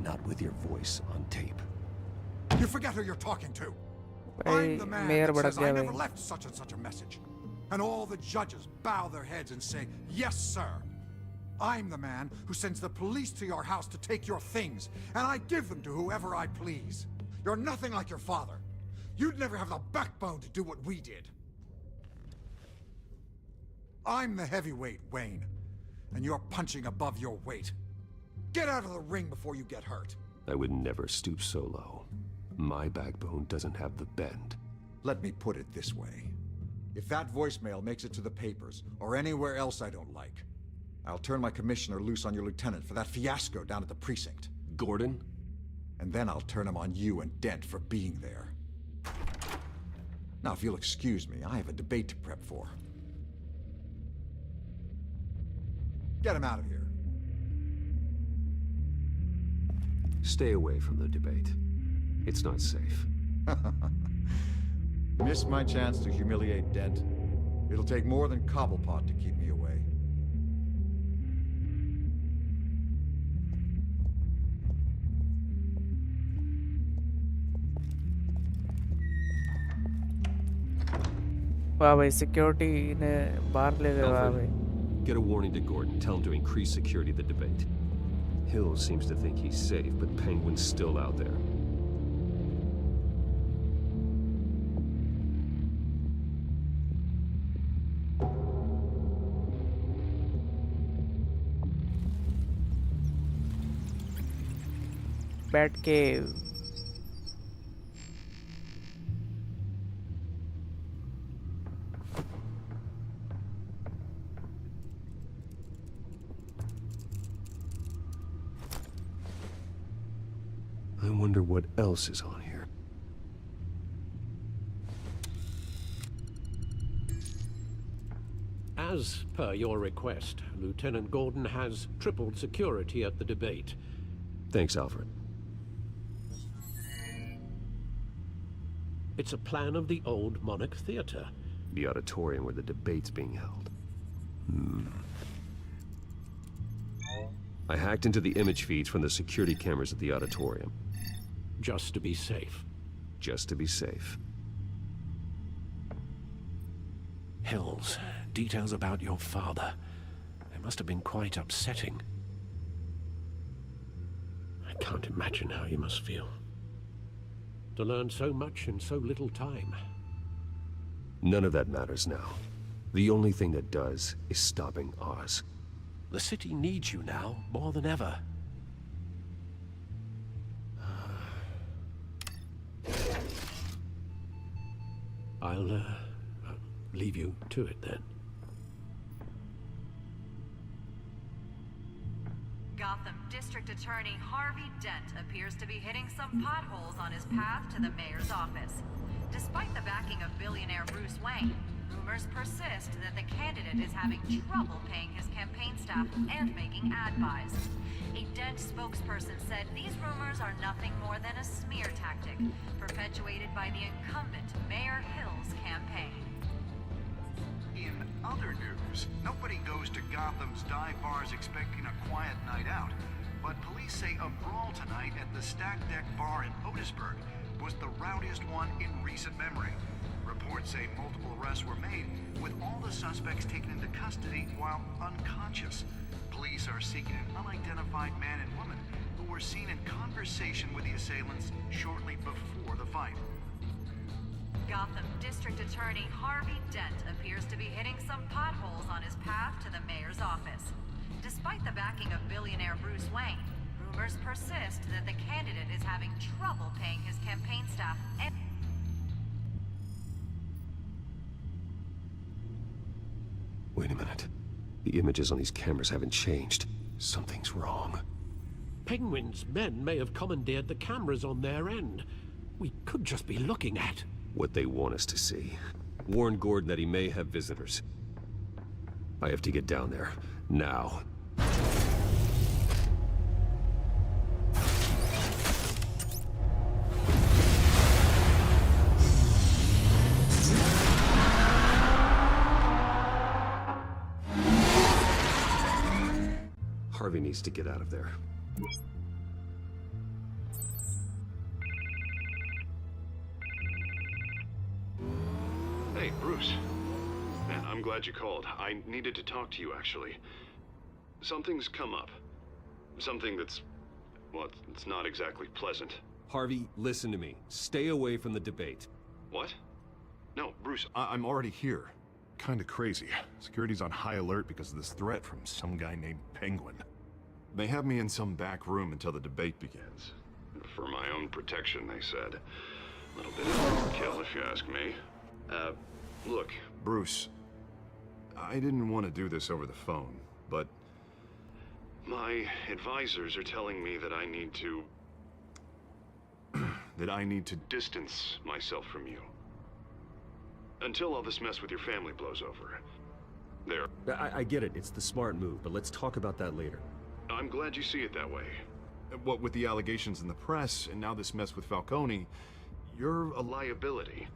Not with your voice on tape. You forget who you're talking to. भाई I'm the man mayor that भड़क says I गया never भाई left such and such a message. And all the judges bow their heads and say, yes, sir. I'm the man who sends the police to your house to take your things, and I give them to whoever I please. You're nothing like your father. You'd never have the backbone to do what we did. I'm the heavyweight, Wayne, and you're punching above your weight. Get out of the ring before you get hurt. I would never stoop so low. My backbone doesn't have the bend. Let me put it this way. If that voicemail makes it to the papers, or anywhere else I don't like, I'll turn my commissioner loose on your lieutenant for that fiasco down at the precinct. Gordon? And then I'll turn him on you and Dent for being there. Now, if you'll excuse me, I have a debate to prep for. Get him out of here. Stay away from the debate. It's not safe. Missed my chance to humiliate Dent. It'll take more than Cobblepot to keep me away. वाह भाई security ने बाहर ले गए वाह भाई Get a warning to Gordon. Tell him to increase security at the debate. Hill seems to think he's safe, but Penguin's still out there. Bat cave I wonder what else is on here. As per your request, Lieutenant Gordon has tripled security at the debate. Thanks, Alfred. It's a plan of the old Monarch Theater. The auditorium where the debate's being held. I hacked into the image feeds from the security cameras at the auditorium. Just to be safe. Just to be safe. Hills, details about your father. They must have been quite upsetting. I can't imagine how you must feel. To learn so much in so little time. None of that matters now. The only thing that does is stopping Oz. The city needs you now, more than ever. I'll leave you to it then. Gotham District Attorney Harvey Dent appears to be hitting some potholes on his path to the mayor's office. Despite the backing of billionaire Bruce Wayne, rumors persist that the candidate is having trouble paying his campaign staff and making ad buys. A Dent spokesperson said these rumors are nothing more than a smear tactic perpetuated by the incumbent Mayor Hill's campaign. In other news, nobody goes to Gotham's dive bars expecting a quiet night out, but police say a brawl tonight at the Stack Deck Bar in Otisburg was the rowdiest one in recent memory. Reports say multiple arrests were made, with all the suspects taken into custody while unconscious. Police are seeking an unidentified man and woman who were seen in conversation with the assailants shortly before the fight. Gotham District Attorney Harvey Dent appears to be hitting some potholes on his path to the mayor's office. Despite the backing of billionaire Bruce Wayne, rumors persist that the candidate is having trouble paying his campaign staff and... Wait a minute. The images on these cameras haven't changed. Something's wrong. Penguin's men may have commandeered the cameras on their end. We could just be looking at what they want us to see. Warn Gordon that he may have visitors. I have to get down there. Now. Harvey needs to get out of there. Hey, Bruce. Man, I'm glad you called. I needed to talk to you, actually. Something's come up. Something that's... well, it's not exactly pleasant. Harvey, listen to me. Stay away from the debate. What? No, Bruce, I'm already here. Kinda crazy. Security's on high alert because of this threat from some guy named Penguin. They have me in some back room until the debate begins. For my own protection, they said. A little bit of overkill, if you ask me. Look, Bruce, I didn't want to do this over the phone, but my advisors are telling me that I need to... that I need to distance myself from you. Until all this mess with your family blows over. There. I get it. It's the smart move, but let's talk about that later. I'm glad you see it that way. What with the allegations in the press, and now this mess with Falcone, you're a liability.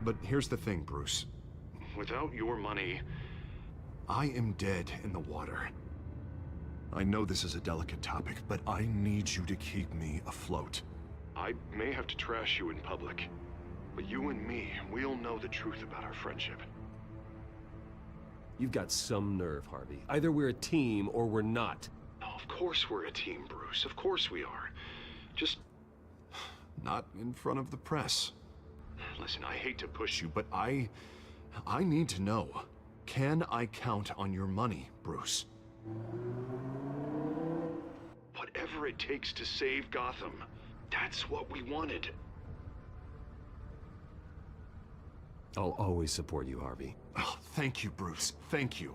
But here's the thing, Bruce. Without your money, I am dead in the water. I know this is a delicate topic, but I need you to keep me afloat. I may have to trash you in public, but you and me, we'll know the truth about our friendship. You've got some nerve, Harvey. Either we're a team or we're not. Oh, of course we're a team, Bruce. Of course we are. Just... not in front of the press. Listen, I hate to push you, but I need to know. Can I count on your money, Bruce? Whatever it takes to save Gotham, that's what we wanted. I'll always support you, Harvey. Oh, thank you, Bruce. Thank you.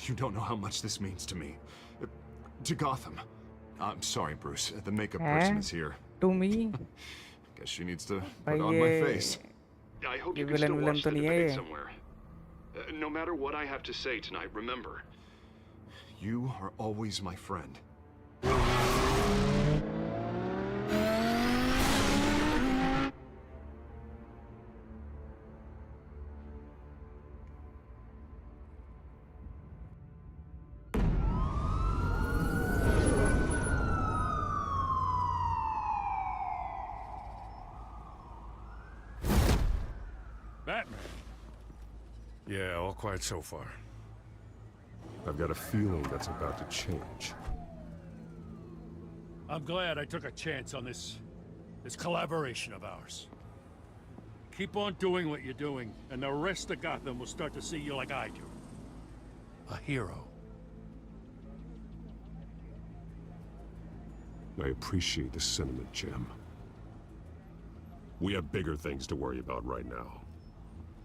You don't know how much this means to me. To Gotham. I'm sorry, Bruce. The makeup person is here. To me. Guess she needs to put on my face. I hope you can still watch the debate somewhere. No matter what I have to say tonight, remember, you are always my friend. Batman. Yeah, all quiet so far. I've got a feeling that's about to change. I'm glad I took a chance on this collaboration of ours. Keep on doing what you're doing, and the rest of Gotham will start to see you like I do. A hero. I appreciate the sentiment, Jim. We have bigger things to worry about right now.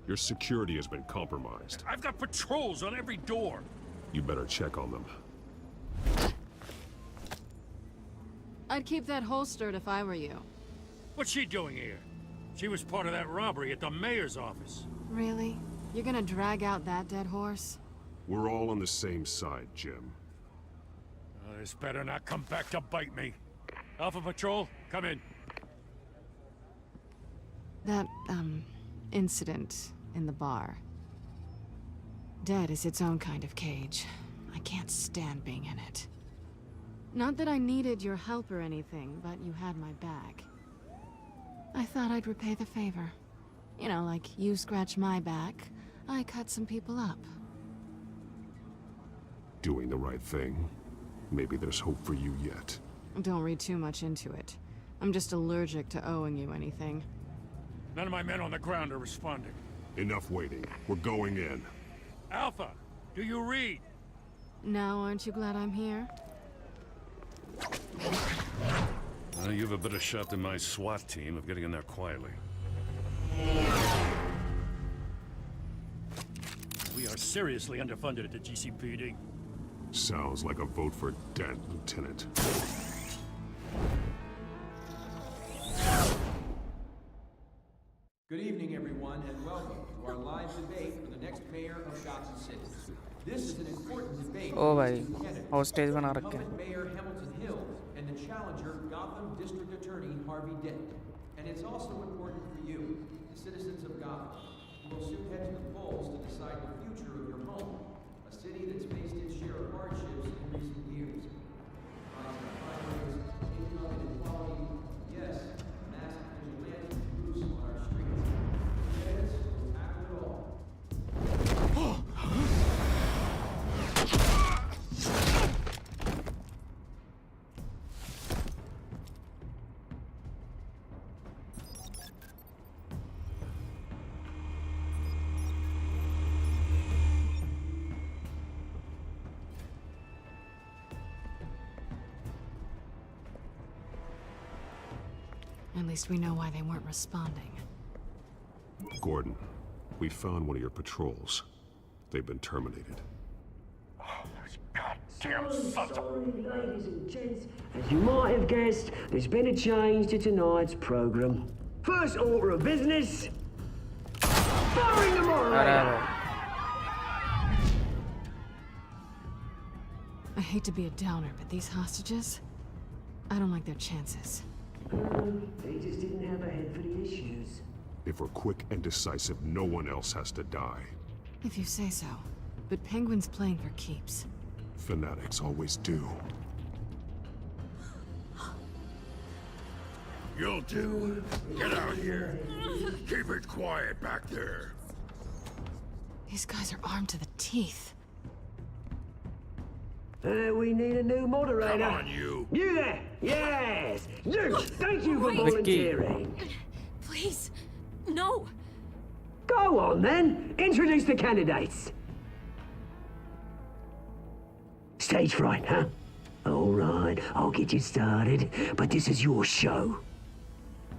Your security has been compromised. I've got patrols on every door. You better check on them. I'd keep that holstered if I were you. What's she doing here? She was part of that robbery at the mayor's office. Really? You're gonna drag out that dead horse? We're all on the same side, Jim. This better not come back to bite me. Alpha Patrol, come in. That, incident in the bar. Dead is its own kind of cage. I can't stand being in it. Not that I needed your help or anything, but you had my back. I thought I'd repay the favor. You know, like you scratch my back, I cut some people up. Doing the right thing. Maybe there's hope for you yet. Don't read too much into it. I'm just allergic to owing you anything. None of my men on the ground are responding. Enough waiting. We're going in. Alpha, do you read? Now aren't you glad I'm here? Well, you have a better shot than my SWAT team of getting in there quietly. seriously underfunded at the GCPD. Sounds like a vote for Dent, Lieutenant. Good evening, everyone, and welcome to our live debate for the next mayor of Gotham City. This is an important debate Oh, for भाई these two candidates, hostage बना the रखे हैं. incumbent Mayor Hamilton Hill and the challenger Gotham District Attorney Harvey Dent. And it's also important for you, the citizens of Gotham, who will soon head to the polls to decide the future of your home, a city that's faced its share of hardships in recent years. Rising crime rates, income inequality, yes, massive vigilante loose on our streets. Yes, we'll tackle it all. At least we know why they weren't responding. Gordon, we found one of your patrols. They've been terminated. Damn sorry, ladies and gents. As you might have guessed, there's been a change to tonight's program. First order of business, firing the moderator. I hate to be a downer, but these hostages, I don't like their chances. They just didn't have a head for the issues. If we're quick and decisive, no one else has to die. If you say so. But Penguin's playing for keeps. Fanatics always do. You'll do. Get out here. Keep it quiet back there. These guys are armed to the teeth. We need a new moderator. Come on, you. You there? Yes. Zeus, thank you for volunteering. Please, no. Go on then. Introduce the candidates. Stage fright, huh? All right, I'll get you started, but this is your show.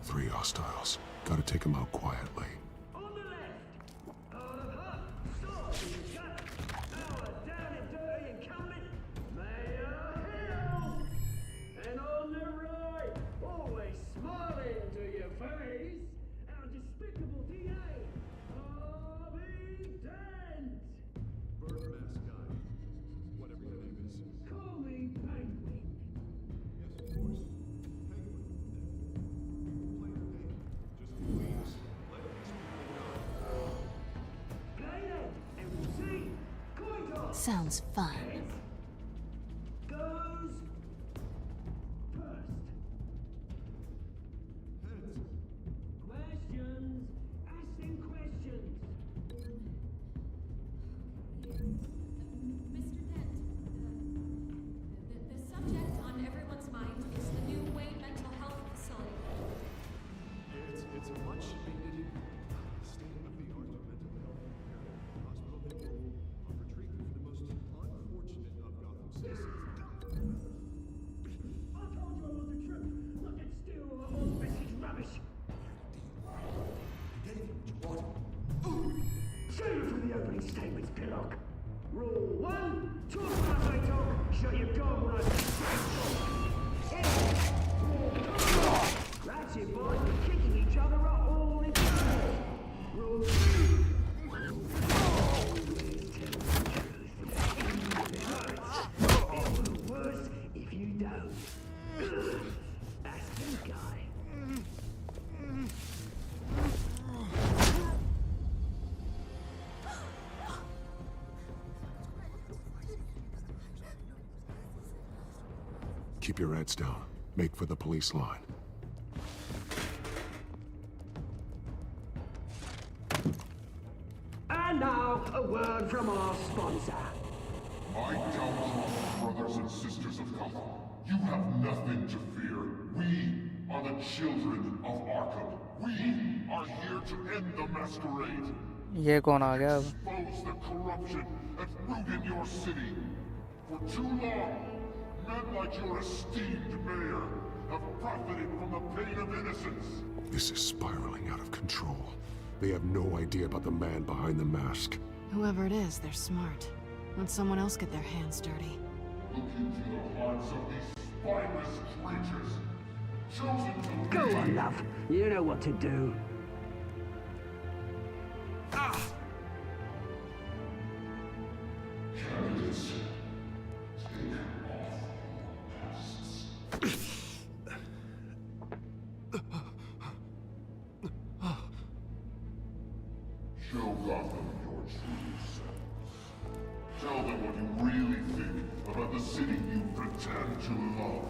3 hostiles. Gotta take them out quietly. And on the right, always smiling to your face, our despicable DA, Harvey Dent. Bird mascot. Whatever your name is. Call me Penguin. Yes, of course. Penguin. Player name. Just please, let these people go. Play then, and we'll see. Coin toss. Sounds fun. Goes first. Questions. Ask them questions. Mr. Dent, the subject on everyone's mind is the new Wayne mental health facility. It's a much needed state-of-the-art mental health hospital that will offer treatment for the most unfortunate of Gotham citizens. I told you I want the truth, not that stew or old message rubbish. He gave you what you Save it for the opening statements, Pillock. Rule 1, talk when I talk, show your gob when I That's it, boys, we're kicking each other up all the time. Rule 2, always tell the truth. It hurts. It's the worst if you don't. That's the guy. Keep your heads down. Make for the police line. And now, a word from our sponsor. My downfall, brothers and sisters of Gotham. You have nothing to fear. We are the children of Arkham. We are here to end the masquerade. ये कौन आ गया अब? Expose the corruption and ruin your city. For too long, men like your esteemed mayor have profited from the pain of innocence. This is spiraling out of control. They have no idea about the man behind the mask. Whoever it is, they're smart. Let someone else get their hands dirty. Look into the hearts of these spineless creatures. Chosen to Go on, love. You know what to do. Candidates, take off passes. Show Gotham your true self. Tell them what you really think about the city you pretend to love.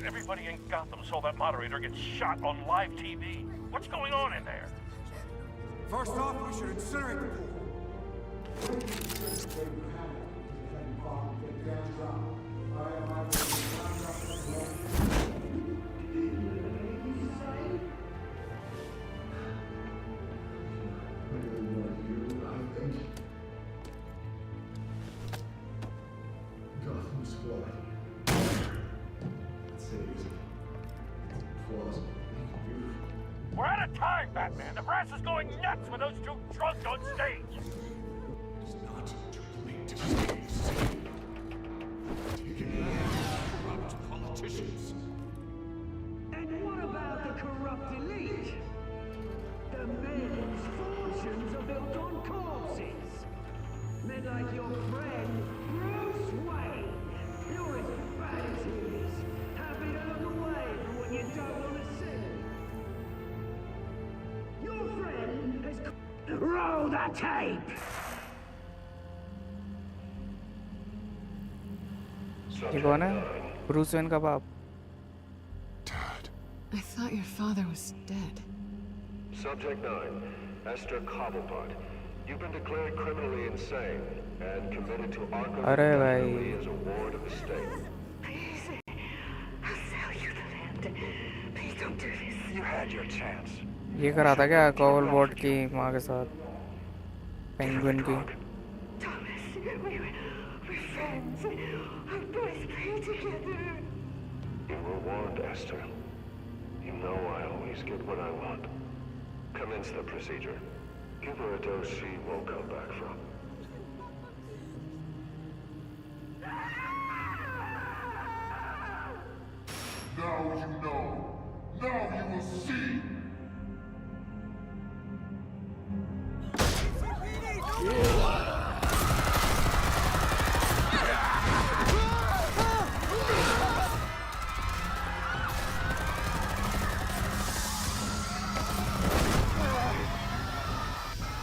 Everybody in Gotham saw that moderator get shot on live TV. What's going on in there? First off, we should incinerate the pool. Gotham's flood. We're out of time, Batman. The brass is going nuts with those two drunks on stage. It's not too late to save the city. Taking corrupt politicians. And what about the corrupt elite? The men's fortunes are built on corpses. Men like your friend, Bruce Wayne. You're as bad as he is. Happy to look away from what you don't want to see. Your friend has... Roll the tape! ये कौन है? Bruce Wayne का बाप. I thought your father was dead. Subject 9, Esther Cobblepot. You've been declared criminally insane and committed to Arkham अरे indefinitely भाई. as a ward of the state. I'll sell you the land. Please don't do this. You had your chance. ये करा था क्या call bot की माँ के साथ? पेंगुइन की. Thomas, we're friends. Our boys play together. You were warned, Esther. You know I always get what I want. Commence the procedure. Give her a dose she won't come back from. Now you know. Now you will see.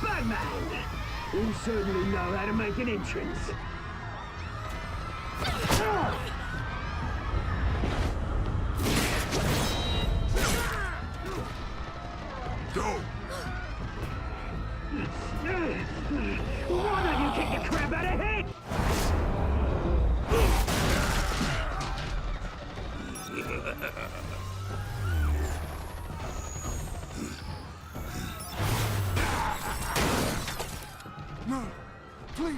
Batman! You certainly know how to make an entrance. Go! Why don't you kick the crap out of him? No, please,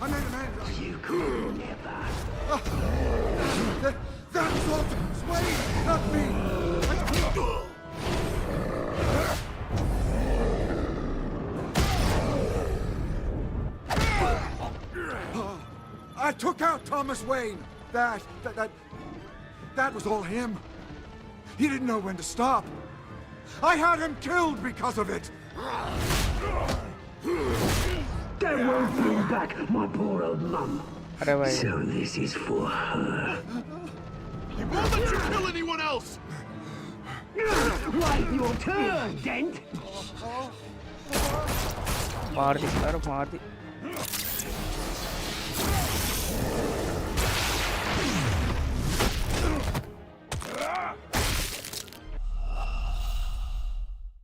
I made a man. You could never. That was all Wayne, not me. I took out Thomas Wayne. That was all him. He didn't know when to stop. I had him killed because of it. That won't bring back my poor old mum. So this is for her. He won't let you kill anyone else! Wait your turn, Dent! मार दी यार मार दी.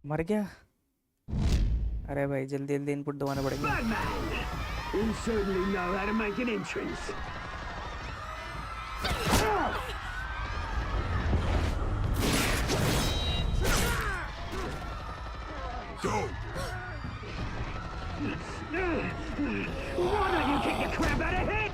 मर गया. अरे भाई जल्दी जल्दी input दबाना पड़ेगा. You certainly know how to make an entrance. Go! Why don't you kick the crap out of him?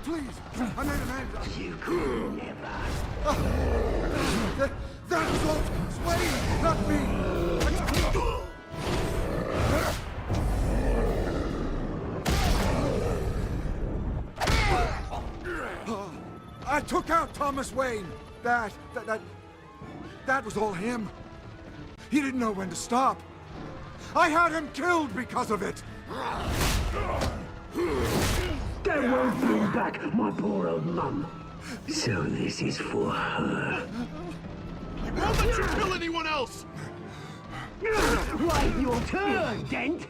Please, I made an end. You could never. That was all Wayne, not me. I took out Thomas Wayne. That was all him. He didn't know when to stop. I had him killed because of it. That won't bring back my poor old mum. So this is for her. I won't let you kill anyone else! Right, your turn, Dent!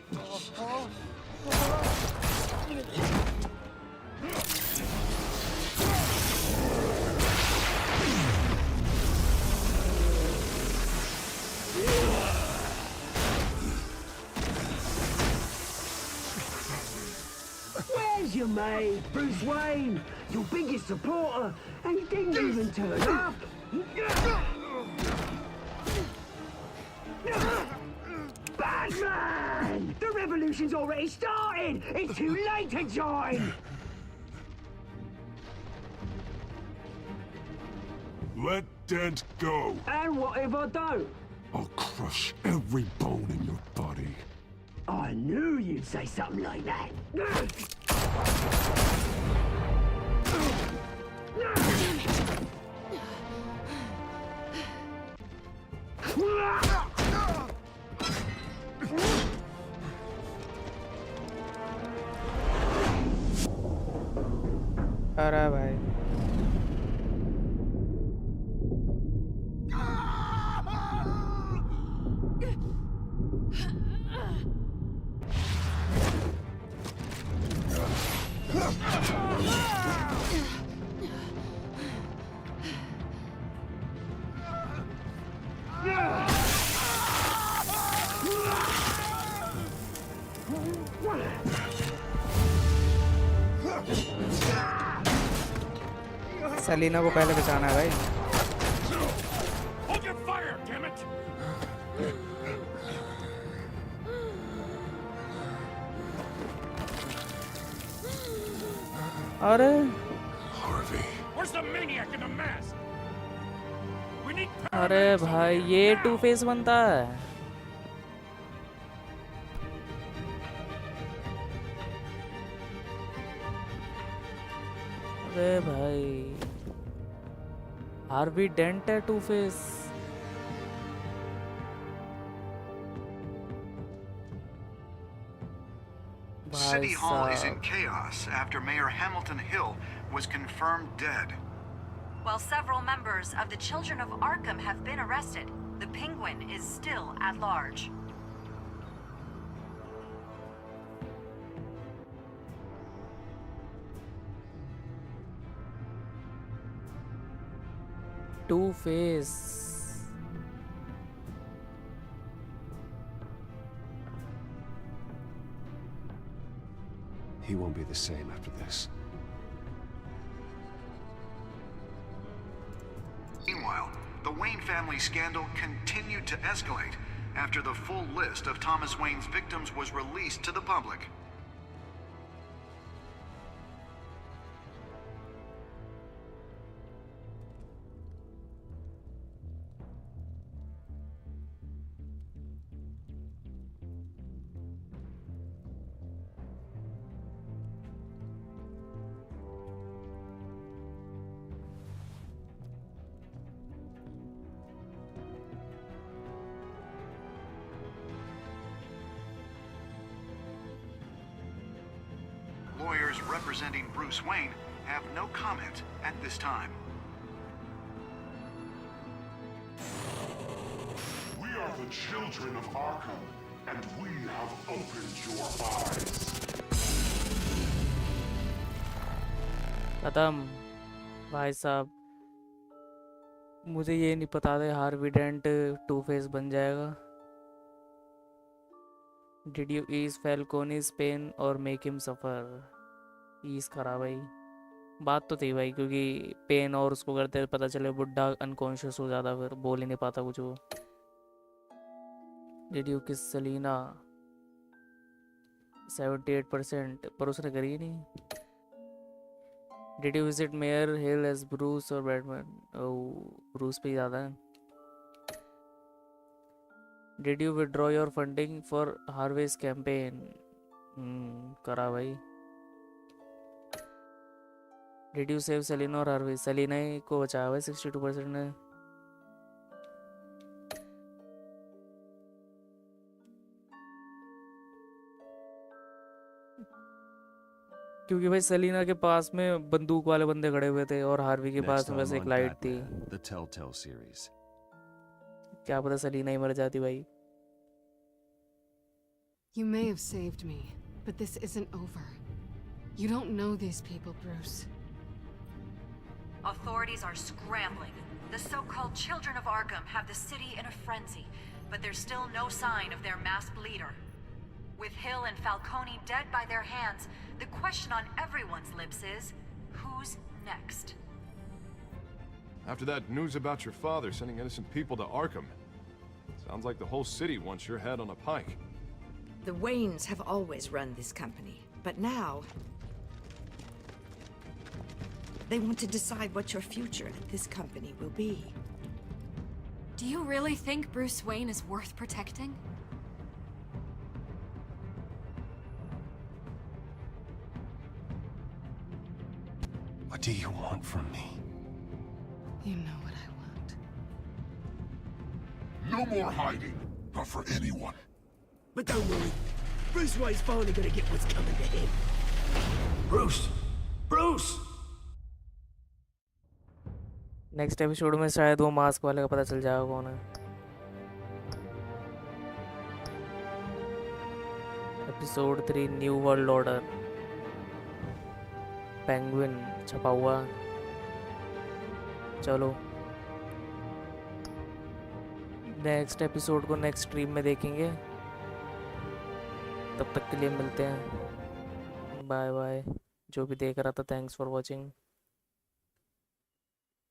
Where's your mate, Bruce Wayne? Your biggest supporter, and he didn't even turn up! Batman! The revolution's already started! It's too late to join! Let Dent go! And what if I don't? I'll crush every bone in your body. I knew you'd say something like that. अरे भाई सलीना को पहले बचाना है भाई Hold your fire, damn it! अरे Harvey. Where's the maniac in the mask? We need अरे भाई ये टू फेस बनता है अरे भाई हार्वी डेंट है two face City Hall is in chaos after Mayor Hamilton Hill was confirmed dead. While several members of the Children of Arkham have been arrested, the Penguin is still at large. Two face He won't be the same after this. Meanwhile, the Wayne family scandal continued to escalate after the full list of Thomas Wayne's victims was released to the public. Lawyers representing Bruce Wayne have no comment at this time. We are the children of Arkham, and we have opened your eyes. खत्म भाई साहब मुझे ये नहीं पता था Harvey didn't to face बन जाएगा डिड यू ईज फैल्कोनीज पेन और मेक हिम सफ़र ईज करा भाई बात तो थी भाई क्योंकि पेन और उसको करते पता चले बुढ़ा अनकॉन्शियस हो जाता फिर बोल ही नहीं पाता कुछ वो डिड यू किस सलीना 78% पर उसने करी नहीं Did you visit Mayor Hill as Bruce or Batman? Oh, Bruce पे ज़्यादा है. Did you withdraw your funding for Harvey's campaign? करा भाई. Did you save Selena or Harvey? Selena ही को बचाया भाई 62% ने. क्योंकि भाई सेलिना के पास में बंदूक वाले बंदे खड़े हुए थे और हार्वी के पास में बस एक लाइट थी. The Telltale series. क्या पता सेलिना ही मर जाती भाई. You may have saved me, but this isn't over. You don't know these people, Bruce. Authorities are scrambling. The so-called Children of Arkham have the city in a frenzy, but there's still no sign of their masked leader. With Hill and Falcone dead by their hands, the question on everyone's lips is, who's next? After that news about your father sending innocent people to Arkham, sounds like the whole city wants your head on a pike. The Waynes have always run this company, but now they want to decide what your future at this company will be. Do you really think Bruce Wayne is worth protecting? What do you want from me? You know what I want. No more hiding, not for anyone. But don't worry, Bruce Wayne's finally gonna get what's coming to him. Bruce! Bruce! Next episode में शायद वो mask वाले का पता चल जाएगा कौन है. Episode 3 new world order. Penguin छपा हुआ. चलो नेक्स्ट एपिसोड को नेक्स्ट स्ट्रीम में देखेंगे. तब तक के लिए मिलते हैं. Bye bye. जो भी देख रहा था थैंक्स फॉर वॉचिंग.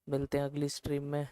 मिलते हैं अगली स्ट्रीम में.